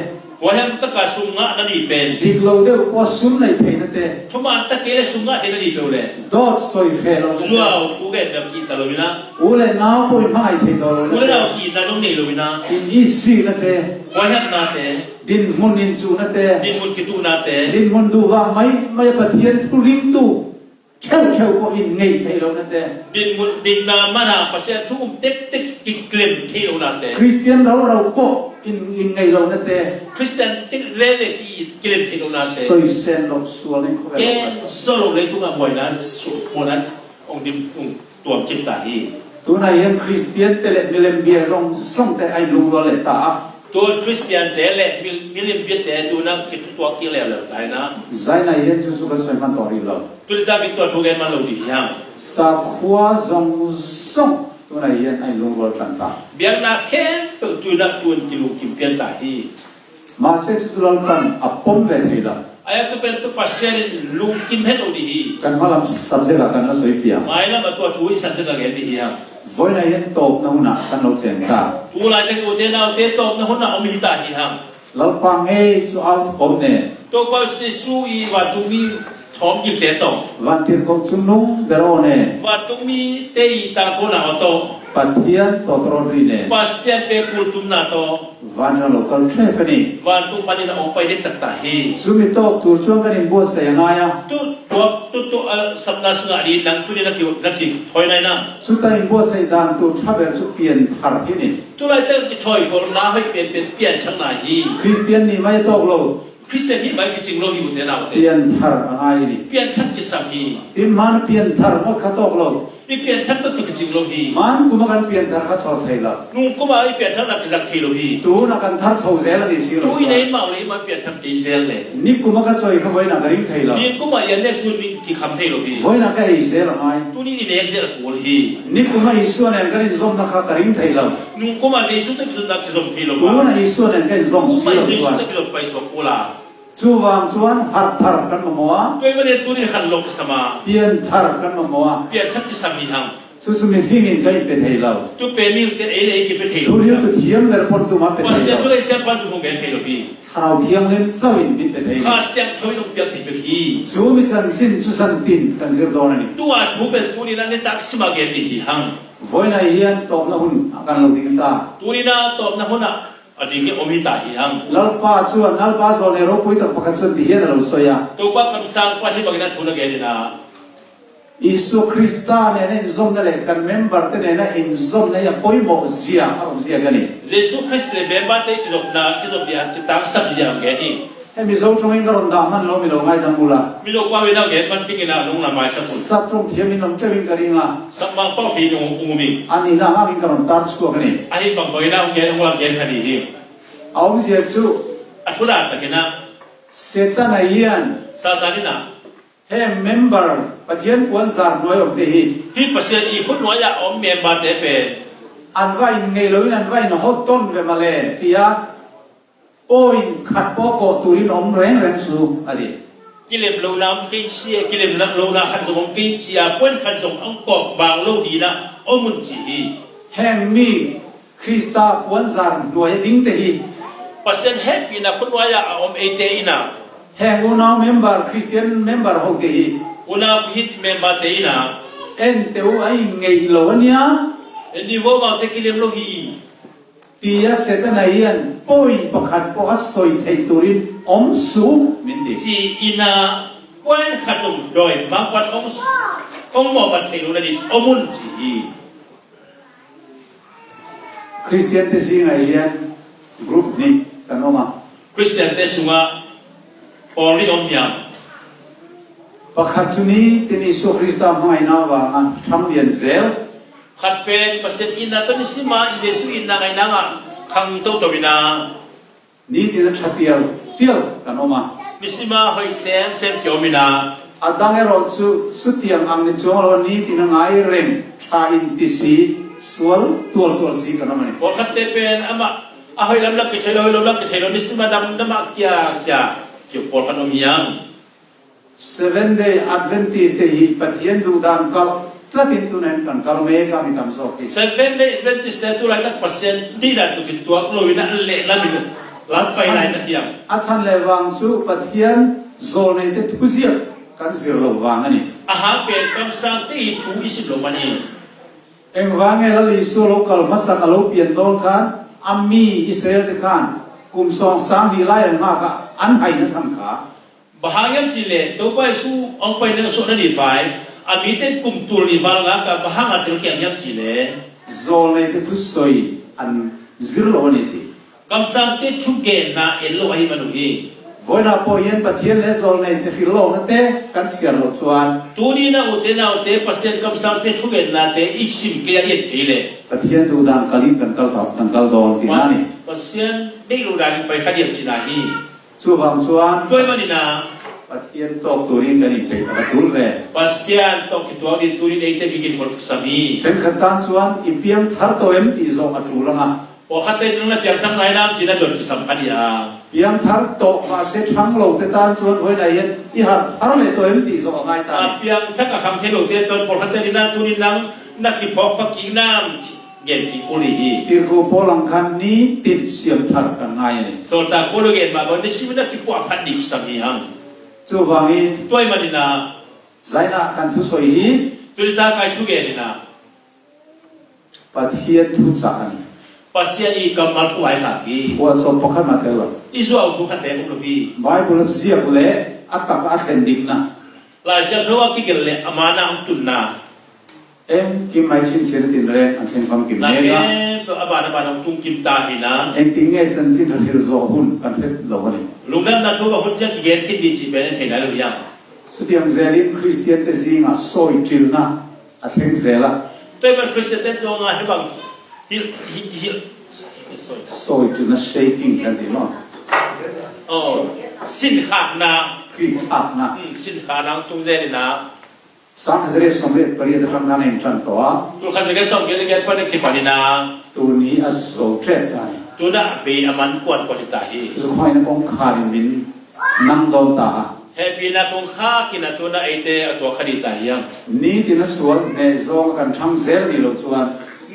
ว่าเห็นตะกาสุงะนั่นดีเป็น ดิกเราเดียวก็สุนในเทนั่นเต้ ทุกมันตะเกลสุงะเห็นดีเป็นเลย ดอดสวยเฟล ชัวร์ทุกเกนแบบกีตาลวินะ อุเลน้าป่วยไม่เทตัว กูเลยเอากีตาตรงนี้ลวินะ อินอีซีนั่นเต้ ว่าเห็นนาเตะ ดินมุนอินจูนั่นเต้ ดินมุนกิตุนาเตะ ดินมุนดูว่าไม่ประเทียนทุริมตูเช่าก็อินไงเทเรานั่นเต้ ดินมุนดินนามานาปัสเซียทุกเต็กเต็กกิกลิมที่เรานาเตะ คริสเตียนเราก็อินไงเรานั่นเต้ คริสเตียนเต็กเลเลที่กิลิมที่เรานาเตะ สวยเซนเราส่วนนี้เขา แก เรียก โซโลเลยทุกอย่างบ่อยนั้นสุดโมนั้นองค์ดิมตัวจิตตาฮี ตัวนายยังคริสเตียนแต่เล็กเล็มเบียร์รงส่งแต่ไอ้ลุงเราเลยตา ตัวคริสเตียนแต่ละมิลิมเบียแต่ตัวนั้นจิตตัวกี่แล้วได้นะ ใจนายยังจู่ๆก็สวยมันต่อรีเรา ตัวนี้เป็นตัวทุกอย่างมันเราดียัง สักขวาส่งตัวนายยังไอ้ลุงเราจันตา เบียงนักแค่ตัวนั้นตัวจิลุกิมเปียนตาฮี มาเสสุลกันอัปปมเวทีละ ayat tu pen tu pasien lung kim het odi hi กันมาลำสับเจละกันแล้วสวยเฟีย mai la ma tu chui san te da ge di hi วันนายยังตบน้องหนักกันเราเจนตา tu lai te ko te na te to na hon na om hi ta hi ha แล้วปังเอจูอัลผมเนี่ย to ko se su i wa tu mi thom gi te to วันที่เขาจุนุ่งเดโรเนี่ย wa tu mi te i ta ko na to ปัทเทียนตัวตรนรีเน่ pasien pe pul tum na to วันเราก็เชื่อกันนี่ wan tu pani na ong pai de tak ta hi สุมิโตกตัวช่วงกันนี่บัวเสียงไงอ่ะ tu samna sunga ri nang tu ni na ki thoi nai na สุดท้ายบัวเสียดานตัวทับเบิลสุเปลี่ยนทาร์ที่นี่ tu lai ta ki thoi ko na hai pen chang na hi คริสเตียนนี่ไม่ตกเรา Christian hi mai ki ching lo hi u te na เปลี่ยนทาร์อะไรนี่ pian chat ki sam hi ที่มันเปลี่ยนทาร์หมดข้าตกเรา i pian chat to ki ching lo hi มันกูมากันเปลี่ยนทาร์ข้าสอนไทยละ nu ko ma i pian chat na ki sak thei lo hi ตัวนักการทาร์โซเซลนี่สิเรา tu i nei ma le ma pian chat ki sel le นี่กูมากันซอยเขาไว้นักการิงไทยละ ni ko ma yan ne tu ni ki kham thei lo hi ไว้นักการอิสราเอลไหม tu ni ne sel ko hi นี่กูมาอิสราเอลกันที่ส่งนักการิงไทยละ nu ko ma le su te ki na ki som thei lo ตัว ba นักอิสราเอลกันส่ง ku เสีย mai le ตั su ว te ki som pai so ko la จูวางชวนหัดทาร์กันมามัว tu i ma ne tu ni khan lo ki sama เปลี่ยนทาร์กันมามัว pian chat ki sam hi hang สุดๆมีที่งินกันเป็นไทยเรา tu pe mi te e ki pe thei ทุ lo เรียนตัวเทียมเลยปนตัวมาเป็นไท pa ย se เรา tu le se pa tu hong ben thei lo hi เราเทียมเล่นเศร้าอินเป็นไทย kha siam thoi lo pian thei pe hi จูมิจันจินจุสันตินกันเสียดอนนี่ tu a thu ben tu ni na ne tak sima gen ni hi hang วันนี้เฮียนตบนะหุ่นกันเราดิ้งตา tu ni na top na hona adi ge omi ta hi hang ลัลป้าชวนนัลป้าโซเนโรคุยตั้งประกันชวนที่เฮียนเราสวย tu pa kam sang pa hi bagina thuna gen ni na อิสุคริสต์เนี่ยในซอมนั่นแหละกันเมมเบอร์เนี่ยนะอินซอมเนี่ยปอยโมเซียอะไรเซียกันนี่ jesu christ le be ba te ki zop dia ki tang sab dia gen ni เฮ้มีโซ่ตรงนี้ก็รอนดามันเราไม่ลงไงดังบุละ mi lo kwa we na gen man ti na nong na mai sa pu สัตว์ตรงเทียมมีน้องเจ้าวิงกันยังอ่ะ sam ma pa phi no u mi อันนี้นะอาวิงกันรอนตาร์สกัวกันนี่ ai bang bagina gen ngwa gen khani hi เอาไม่เสียจู athura ta ke na เซตันเฮียน satani na เฮ้เมมเบอร์ปะเทียนกวนสารน้อยออกเดีย hi pasien i khut no ya om mem ba te pe อันว่าไงเลยอันว่าในห้องต้นเวมาเลยที่ยาโอ้ยขัดโปโกตุรินอมแรงแรงสูอะไร kilem lo nam ki sia kilem na lo na khan zong ki chia pon khan zong ang kok bang lo di na omun chi hi แห่งมีคริสตากวนสารหน่วยดิ้งเตหี pasien happy na khut no ya om e te ina แห่งอุณาเมมเบอร์คริสเตียนเมมเบอร์ห้องเตหี una hit mem ba te ina เอ็นเตวไอไงโลเนี่ย ni vo ma te kilem lo hi ที่ยาเสตนายนป่วยประคัดปอสอยไทยตุรินอมสูมินติ chi ina pon khan zong doi ma pat ong mo ba te lo na di omun chi hi คริสเตียนเตสิงไอเลียนกรุ๊ปนี้กันออกมา christian te sunga ong ri om hiam ประคัดชุนี้ที่มีสุคริสตามให้นาวางทำเรียนเซล khat pen pasien ina to ni sima i jesu ina ngai na nga khang to bina นี่ที่นั่นชัดเตียวกันออกมา mi sima hoi sem kyo mina อาดังเอรอสุดที่อังนิจงเรานี้ที่นั่งไอเร่งชาอินติสีสวลตัวสีกันออกมาเนี่ย bo khat te pen ama a hoi lam lak ke thelo hoi lam lak ke thelo ni sima dam dama kya kyo por khan om yang 7 day Adventist hi pathian du dan kal tlatin tu nen kan kal me ka mi tam so ki 7 day adventist te tu lai tak pasien di da tu ki tuak lo ina le la min lat pai lai ta hiam achan le wang su pathian zol nei te thuzia kan zir lo wang ani a ha pen kam sang te i thu isim lo mani em wang e la li su lo kal masak alo pian don kan ami Israel te kan kum song sang di lai an ma ka an hai na sam kha bahayam chile to pai su ong pai na so na ni vai ami te kum tul ni val nga ka bahanga tel khiam yam chile zol nei te thu soi an zir lo ni ti kam sang te thu gen na el lo hi manu hi voina po yen pathian le zol nei te khil lo na te kan siar lo chuan tu ni na ute pasien kam sang te thu gen na te isim ke ya yet le pathian du dan kalin kan kal thap kan kal don ti na ni pasien dei lo dan pai khadiam china hi chu wang chuan toy mani na pathian tok turin kan in pe ka tul ve pasien to ki to ni tu ni dei te ki gin ko sami chen khatan chuan ipiam thar to em ti zo a tu langa o khate nang na piang thang ngai nam china don ki sam khani ya piam thar to ma se thang lo te tan chuan hoi na yen I har thar le to em ti zo ngai ta piang thak ka kham the lo te ton por khate ni na tu ni nang na ki phok pa ki nam gen ki ko li hi tir ko polang khan ni tin siam thar kan ngai ni so ta ko lo gen ma bo ni simina ki po phan dik sam hi hang chu wangi toy mani na zaina kan thu soi hi tu ta kai chu gen ni na ประเทศทุกสาร pasien i kamal tuai lagi ว่าสมปขันมาเท่าไหร่ isu au tu khat be ko bi ไบเบิลเสียบเละอัตตาอัศดิกนะ la sia thawa ki gel le amana am tunna เอ็มกิมไม่ชินเสียตินเรนอันเซนความกิม na เน ke กะ abana tung kim ta hina เอ็งติงเงี้ยจันจินเรื่องโซหุ่นกันเฮ็ดโลกนี่ lungnam na thu ba hun tia ki gen khit di chi be ne thai na lo yang สุดที่ยังเซลิมคริสเตียนเตซิงอ่ะโซยจิลนะอัศเซงเซละ toi ban christian te zo nga he bang hi sorry โซยจิลนะ shaking กันดีเนาะ oh sin khak na คริกอักนะ sin kha nang tung ze ni na สังเกตสมเด็จปริยัติธรรมทานเองจันตัว tu khat ze ge som ge ge pa ne ki pa ni na ตัวนี้อโศกเทศได้ tu na be aman kwat ko ti ta hi สุขอยนักองคาริมินนั่งโดนตา happy na kong kha ki na tu na ite atwa khadi ta yang นี่ที่นักสวนในโซงกันทั้งเซลนี่เราชวน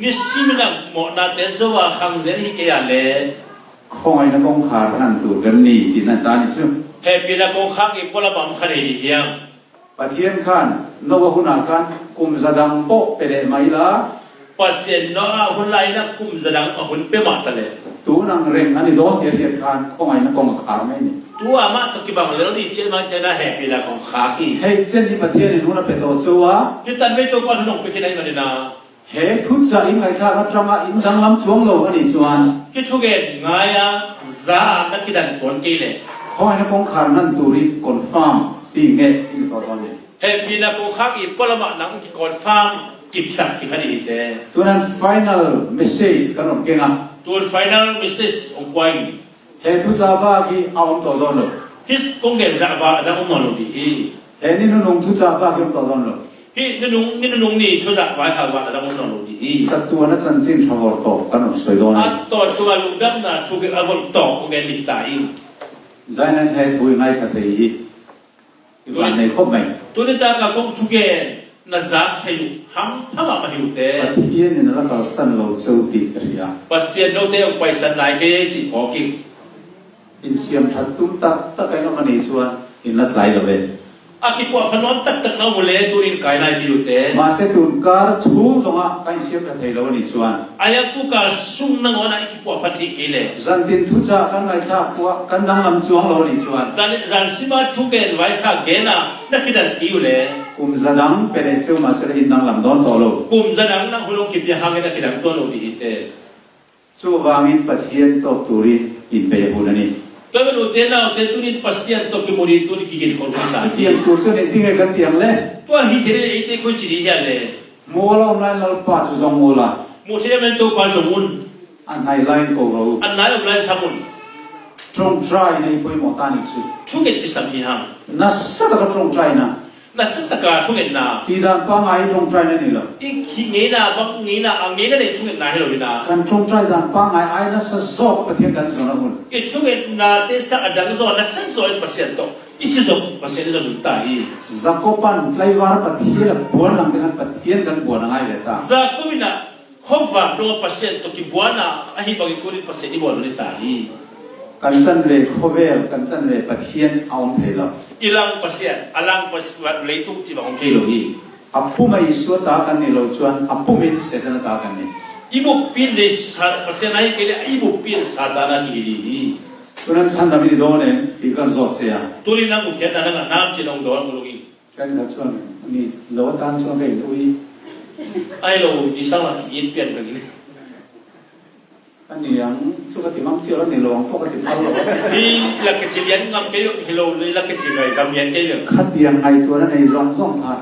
ni simina mo na te zo wa khang ze hi ke ya le คอยนักองคารันตัวกันนี่ที่นั่นตานี่ซึ่ง happy na kong kha ki pola bam khadi ni yang ปะเทียนขันนวหุนากันกุมจะดังโปเปเลไม่ละ pasien no a hun lai na kum zadang a hun pe ma ta le ตัวนังเร่งอันนี้โดสเหตุการณ์คอยนักองคาไม่นี่ tu ama to ki bang le di che ma che na happy na kong kha ki เฮ้เจนที่ประเทศนี่นู้นเป็นตัวชัว ni tan me to ko hun pe ki dai ma ni na เฮ้ทุกสิ่งไงชาติจังอินดังลำช่วงโลกนี่ชวน ki thu ge nga ya za na ki dan ton ki le คอยนักองคานั่นตัวรีคอนฟัร์มปีเงี้ยอินตัวตอนนี้ happy na kong kha ki pola ma nang ki confirm ki sak ki khadi te ตัวนั้น final message กันหรอกเก่งอ่ะ tu final message ong kwai เฮ้ทุกสาบ้าที่เอาตัวตอนเลย his kong ge za ba da ong no lo di hi เฮ้นี่นุ่งทุกสาบ้าที่เอาตัวตอนเลย hi ni nung ni thu za ba kha ba da ong no lo di hi สัตว์ตัวนั้นจันจินทวารโตกันหรอกสวยโดน a to tu lu dam na thu ge avol to ong ge ni ta in ใจนั้นเฮ้ถุยไงสัตย์ที่วันในครบไหม tu ni ta ka kong thu ge na za thayu ham phama ma hiu te ประเทศนี่นั่นก็สั่นโลเซลติกระยา pasien no te ong pai san nai ke chi ko ki อินเสียมทัดตุ้มตักตะไคร้น้ำมันอีชวนอินนัดไหลละเว้ aki po phanon tak tak na mule tu in kai nai ki te มาเสตุนการชูสงะไปเสียบกระเทยละวันอีชวน aya tu ka sung na ngona iki po phathi ki le จันตินทุจ่ากันไงชาพวกกันดังลำจวงละวันอีชวน zan sima thu ge vai kha ge na na ki dan ki le กุมจะดังเป็นเจ้ามาเสด็จดังลำดอนต่อโล kum zadang na hulong ki pya ha ge na ki dan to lo di te ชูวางินประเทศตกตุริอินเปย์บุญนี่ to be no te na te tu ni pasien to ki mori tu ni ki ge ko ta สุดที่ตัวเจ้าเนี่ยที่ไงกันเตียงเลย to hi the le ite ko chi ri ya le มัวเราไม่เราป่าสุจงมัวละ mo the men to pa so mun อันไหนไล่กูเรา an nai om lai samun ตรงใจในปุยหมอตานิสุ thu ge ti sam hi ham นัสสักก็ตรงใจนะ na sat ta ka thu ge na ตีดานปังไอ้ตรงใจนั่นนี่ละ i ki nge na bang nge na ang nge na le thu ge na he lo ni na กันตรงใจดานปังไอ้นัสซอกประเทศกันสนหุ่น ke thu ge na te sa adang zo na san zo pasien to isi zo pasien zo dun ta hi จักรพันไลวาร์ประเทศบัวนังกันประเทศกันบัวนังไอ้เด็ก za tu na khova no pasien to ki buana a hi bang tu ni pasien ni bo lo ni ta hi กันจันเวกโคเวลกันจันเวประเทศเอาเทล ilang pasien alang pasien leitung chi bang ke lo hi อัปปุไม่สวดตากันนี่เราชวนอัปปุมินเสด็จตากันนี่ ibu pin le pasien ai ke le ibu pin sa ta na ki hi เพราะนั้นฉันทำให้โดนเนี่ยปีกันสอดเสีย tu ni na ku ke na na nam chi long do lo gi กันขัดช่วงนี่เราตามช่วงเป็นอุ้ย ai lo di sang la ki yin pian ka ni อันนี้ยังสุขติมั่งเสียแล้วนี่ลองปกติเขาหรอก hi la ke chi lian ngam ke yo hello le la ke chi ngai gam yen ke yo ขัดยังไงตัวนั้นในรองซ่องค่ะ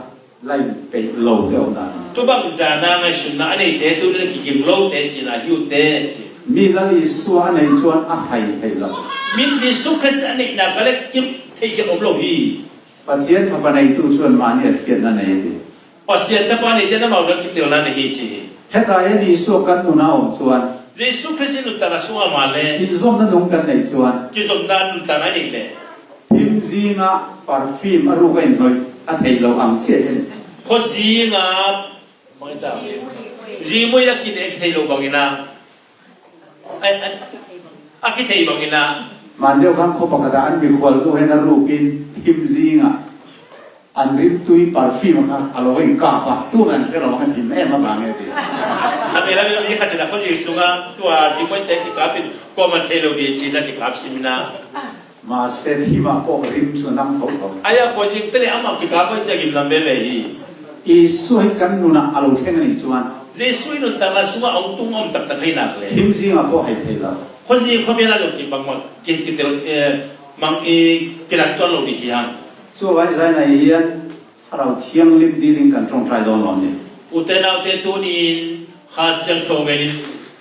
ไล่ไปโลเดียวนั้น tu bang da na ngai shun na ani te tu ni ki kim lo te chi na yu te chi มีละลิสวในชวนอาศัยไทยละ min Yesu Christ ani na ka le kim te ki om lo hi ประเทศทำในตู้ชวนมาเนี่ยเขียนนั่นเอง pasien ta pa ni te na ma lo ki te la ni hi chi แค่กายดีสวกันมุนาอมชวน Yesu Christ nu ta na su ma le กินส้มนั่นลงกันในชวน ki som na nu ta na ni le พิมซีงะปาร์ฟิมอรูกันหน่อยอาไทยเราอังเสียเอง kho si nga ma ta ji mo ya ki ne ki te lo bang ina ai a ki te bang ina มันเดียวกันเขาประกาศอันมีความรู้ให้นารูกินพิมซีงะอันริบตุยปาร์ฟิมค่ะอร่อยกาปะตู้มันก็เราบอกให้ทีมแม่มาบางไงดี ทำเองแล้วมีข้าจะนักคนอยู่สูงอ่ะตัวที่ไม่แต่ที่กับเป็นก็มันเทโลดีจีนนะที่กับซิมินา มาเซที่มาปกริมสุนัขเขาเขา ไอ้ยังคนจริงแต่เนี่ยอามาที่กับไม่จะกินลำเบลเลย อีสวยกันนู่นน่ะอารมณ์เท่งนี่ชวน เจสุยนุ่นแต่ละสุวรรณองตุ้งอมตักตะให้หนักเลย ทิมซีมาปกให้เทละ คนจริงเขาไม่ละก็กินบางวันกินกินเตลบางกินอันจอนเราดีอย่าง ส่วนวันใจในเย็นเราเที่ยงลิบดีลิงกันตรงใจโดนนอนเนี่ย อุตนาเตตุนินข้าเสียงโชว์เงิน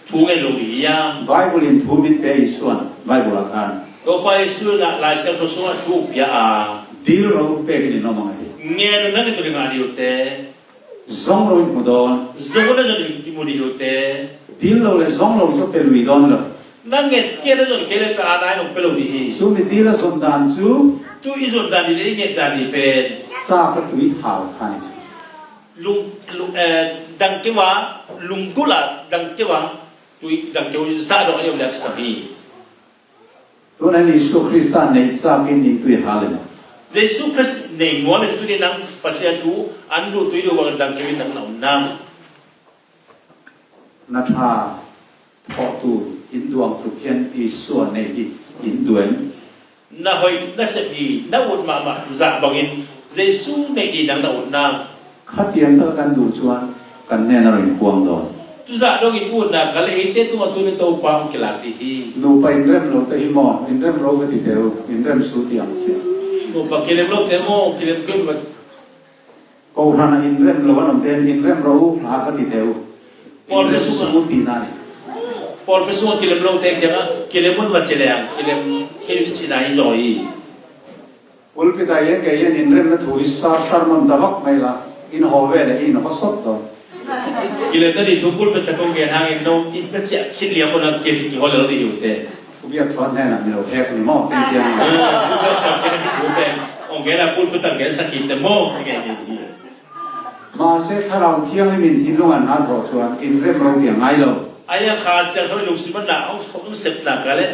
ชูเงินเราดีอย่าง ไบเบิลินทูมินเปย์ส่วนไบเบิลอาคาร เราไปสุนัขลายเสียงโชว์ส่วนชูพิอา ดีเราเปย์กินน้องมังเฮ เงี้ยนั่นก็ตัวงานอยู่เต้ ซองเราหมดอน จงก็จะมีมุดีอยู่เต้ ดีเราเลยซองเราจะเป็นลุยดอนเลย นั่งเงี้ยเกี่ยแล้วจนเกี่ยแล้วก็อ่านน้องเปลุดี ส่วนดีเราสมดานจู tu izon dan ni งี้ยdan ni pen ซาก็ตุยหาวขัน lung dang kewa lung gula dang kewa tu dang kewa sa do ayam dak sabi ตัวนั้นอิสุคริสต์ในซากินนิตุยหาเลย Jesus Christ nei mo men tu ni nang pasya tu andu tu do wang dang kewi nang nam นัทธาพอตูอินดวงทุกเขียนอิส่วนในอินดวน na hoi na sabi na wud ma ma za bangin Jesus nei di nang na wud na ขัดเตียงตะกันดูชวนกันแน่นอนควงดอน tu za do gi wud na kale hite tu ma tu ni to pa ke la ti hi นูไปอินเรมโลตะฮิมออินเรมโลกติเตวอินเรมสูติอังสิ no pa kelem lo temo kelem ke ก็พานาอินเรมโลวันอมเตนอินเรมโลหากติเตวอินเรมสูตินัน Paul pessoa que lembrou até que lembrou do Atelém, que ele tinha aí joí. อุลปิตาเยนแกเยนอินเรมนะถุยสารมันดาวักไม่ละอินโฮเวลอินก็สดดอน Ele tadi tu pun bercakap dengan hang itu, itu macam kini apa nak kini kalau lagi itu teh. กูเรียกสอนแน่น่ะมีเราแพ้กันมอเป็นเตียง Juga siapa yang itu teh, orang kita pun bercakap sakit temu macam ini. มาเซถ้าเราเที่ยงให้มินทิ้งลงอันนั้นถอดชวนอินเรมโลเตียงไงเรา Ayah khas yang kami lusi mana, orang sept nak kali,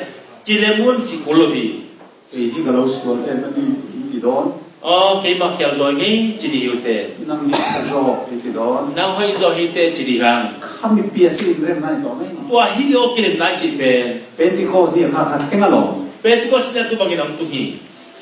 kini pun psikologi. ไอ้ที่เราชวนมันติดอน Oh, kini makian joí jadi itu teh. นั่งมีขจรติดอน Nang hoi joí teh jadi hang. ข้ามีเปียที่อินเรมนั่นต่อไม่ Tua hiyo kini nak cipen. เป็นที่โคสเนี่ยข้าขัดแข่งกันหรอ Pentecost dia tu bagi nam tu hi.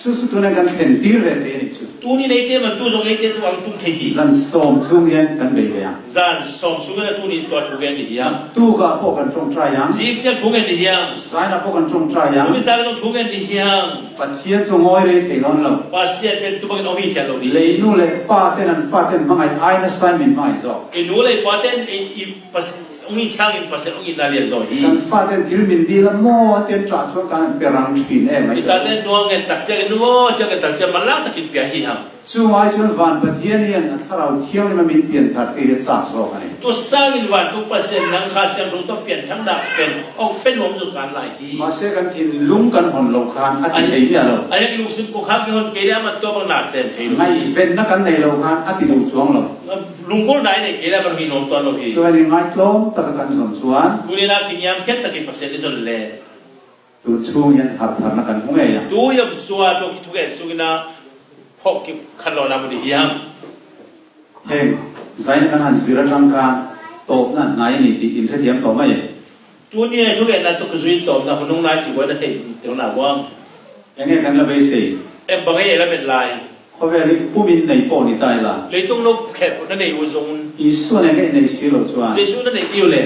สุดๆตัวนั้นกันเต็มที่เลยนี่ชุด Tu ni nei te man tu jong nei te tu ang tu te hi. จันส่งช่วงเย็นกันไปเลยอ่ะ Zan som su ga tu ni to tu gen ni ya. ตู้ก็พวกกันตรงใจยัง Ji tia tu gen ni ya. สายนะพวกกันตรงใจยัง Tu ni ta ga tu gen ni ya. ปัจเจียนจงอ้อยเลยเตะนอนเรา Pa sia pen tu bagi no hi tia lo เล ni. ยนู่นเลยป้าเต้นนั้นฟ้าเต้นมาไงไอ้นั่นไซมินมาไงจ้ะ E nu le pa ten i pas ong i sang in pas ong i na le zo hi. กันฟ้าเต้นทิลมินดีแล้วโม่เต้นจ่าช่วงการเปรังชินเอ็มไอ้ I ta ten do ngen tak sia nu sia ga tak sia man la ta kin pia hi ha. ช่วงไอ้ชนวันปัจเจียนเนี่ยถ้าเราเที่ยวนี่มันมีเปลี่ยนถัดตีจ่าโซ่กัน Tu sang in wan tu pas nang khas yang tu to pian thang da pen ong pen mom zu kan lai hi. มาเสกันทินลุงกันหอนเราคานอติไอ้เนี่ยเรา Ayak lu sim ko kham ki hon ke dia man to bang na sem thei ไง lo. เฟ้นนักกันในเราคานอติดูช่วงเรา Lungkol dai ne ke dia bang hi nom to lo hi. ช่วยในไม้กล้องตะกันสมส่วน Tu ni la kin yam khet ta ki pasen ni zon le. ตัวช่วงยันหัดหัดนักกันพวกไงอ่ะ Tu yam suwa to ki tu ge su na phok ki khan lo na mu di yam. เฮ้ยใจกันหันสิระจังการโตนั่นนายนี่ตีอินเทอร์เนียมต่อไม่ Tu ni tu ge na to ku zui to na hunung na chi wa na thei te na wang. ยังไงกันละไปสิ Em bang ye la men lai. เขาเวลิผู้มินในปอนี่ตายละ Le tung no khet na nei u zong. อีส่วนยังไงในสิโลจวน Jesu na nei ki le.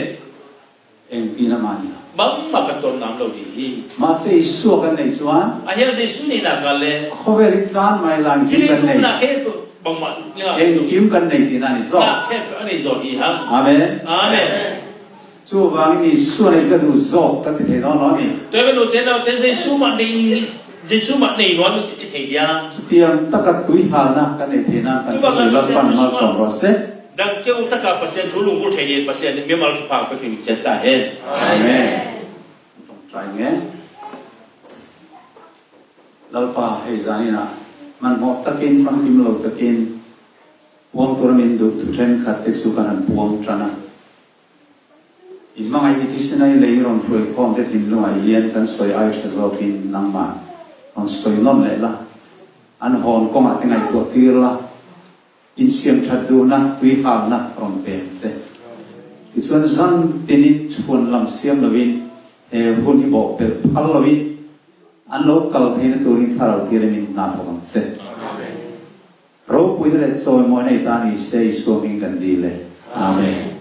เองปีน้ำมัน Bang ma ka ton nam lo di hi. มาเสียส่วนกันในจวน Aya Jesu ni na ka le. เขาเวลิจานไม่ลังกิ Ki น le กัน tu ใน na khet bang ma ni ha. เองกิมกันในที่นั่นนี่จ้ะ Na khet ani zo hi ha. อาเมน Amen. จู่วางนี่ส่วนในก็ดูจบกันที่เทนอนนี่ Tôi cái đầu tiên Jesu mà đi Jesu mà đi nói với chị thầy dia. เตรียมตะกัดตุยหานะกันในที่นั่นกันสุรปันมาสองรสเซ Đang kêu tất cả pasien thu lùng của thầy điện pasien miếng mal chụp hàng cái phim chết ta hết. อาเมนใจเงี้ยเราป่าให้ใจนี่นะมันหอกตะกินฟังกิมโลตะกินพวงตัวมินดูทุเรนขัดติสุกันพวงจันนะอีมังไอที่สินัยเลยรอนช่วยพร้อมได้ทิ้งลงไอเย็นกันสวยไอจะจอกินนังมามันสวยน้อมเลยละอันหอนก็มาตั้งไอตัวตีละอินเสียมชัดดูนะตุยหามนะรอนเป็นเสที่ ส่วนสันตินิชวนลำเสียมลวินหุ่นที่บอกเป็นพัลลวินอันโลกลเทนตัวริงทาร์ทีเรมินนาทองเซโรปุยเดลโซยมวยในตานิเซยสวมิงกันดีเลยอาเมน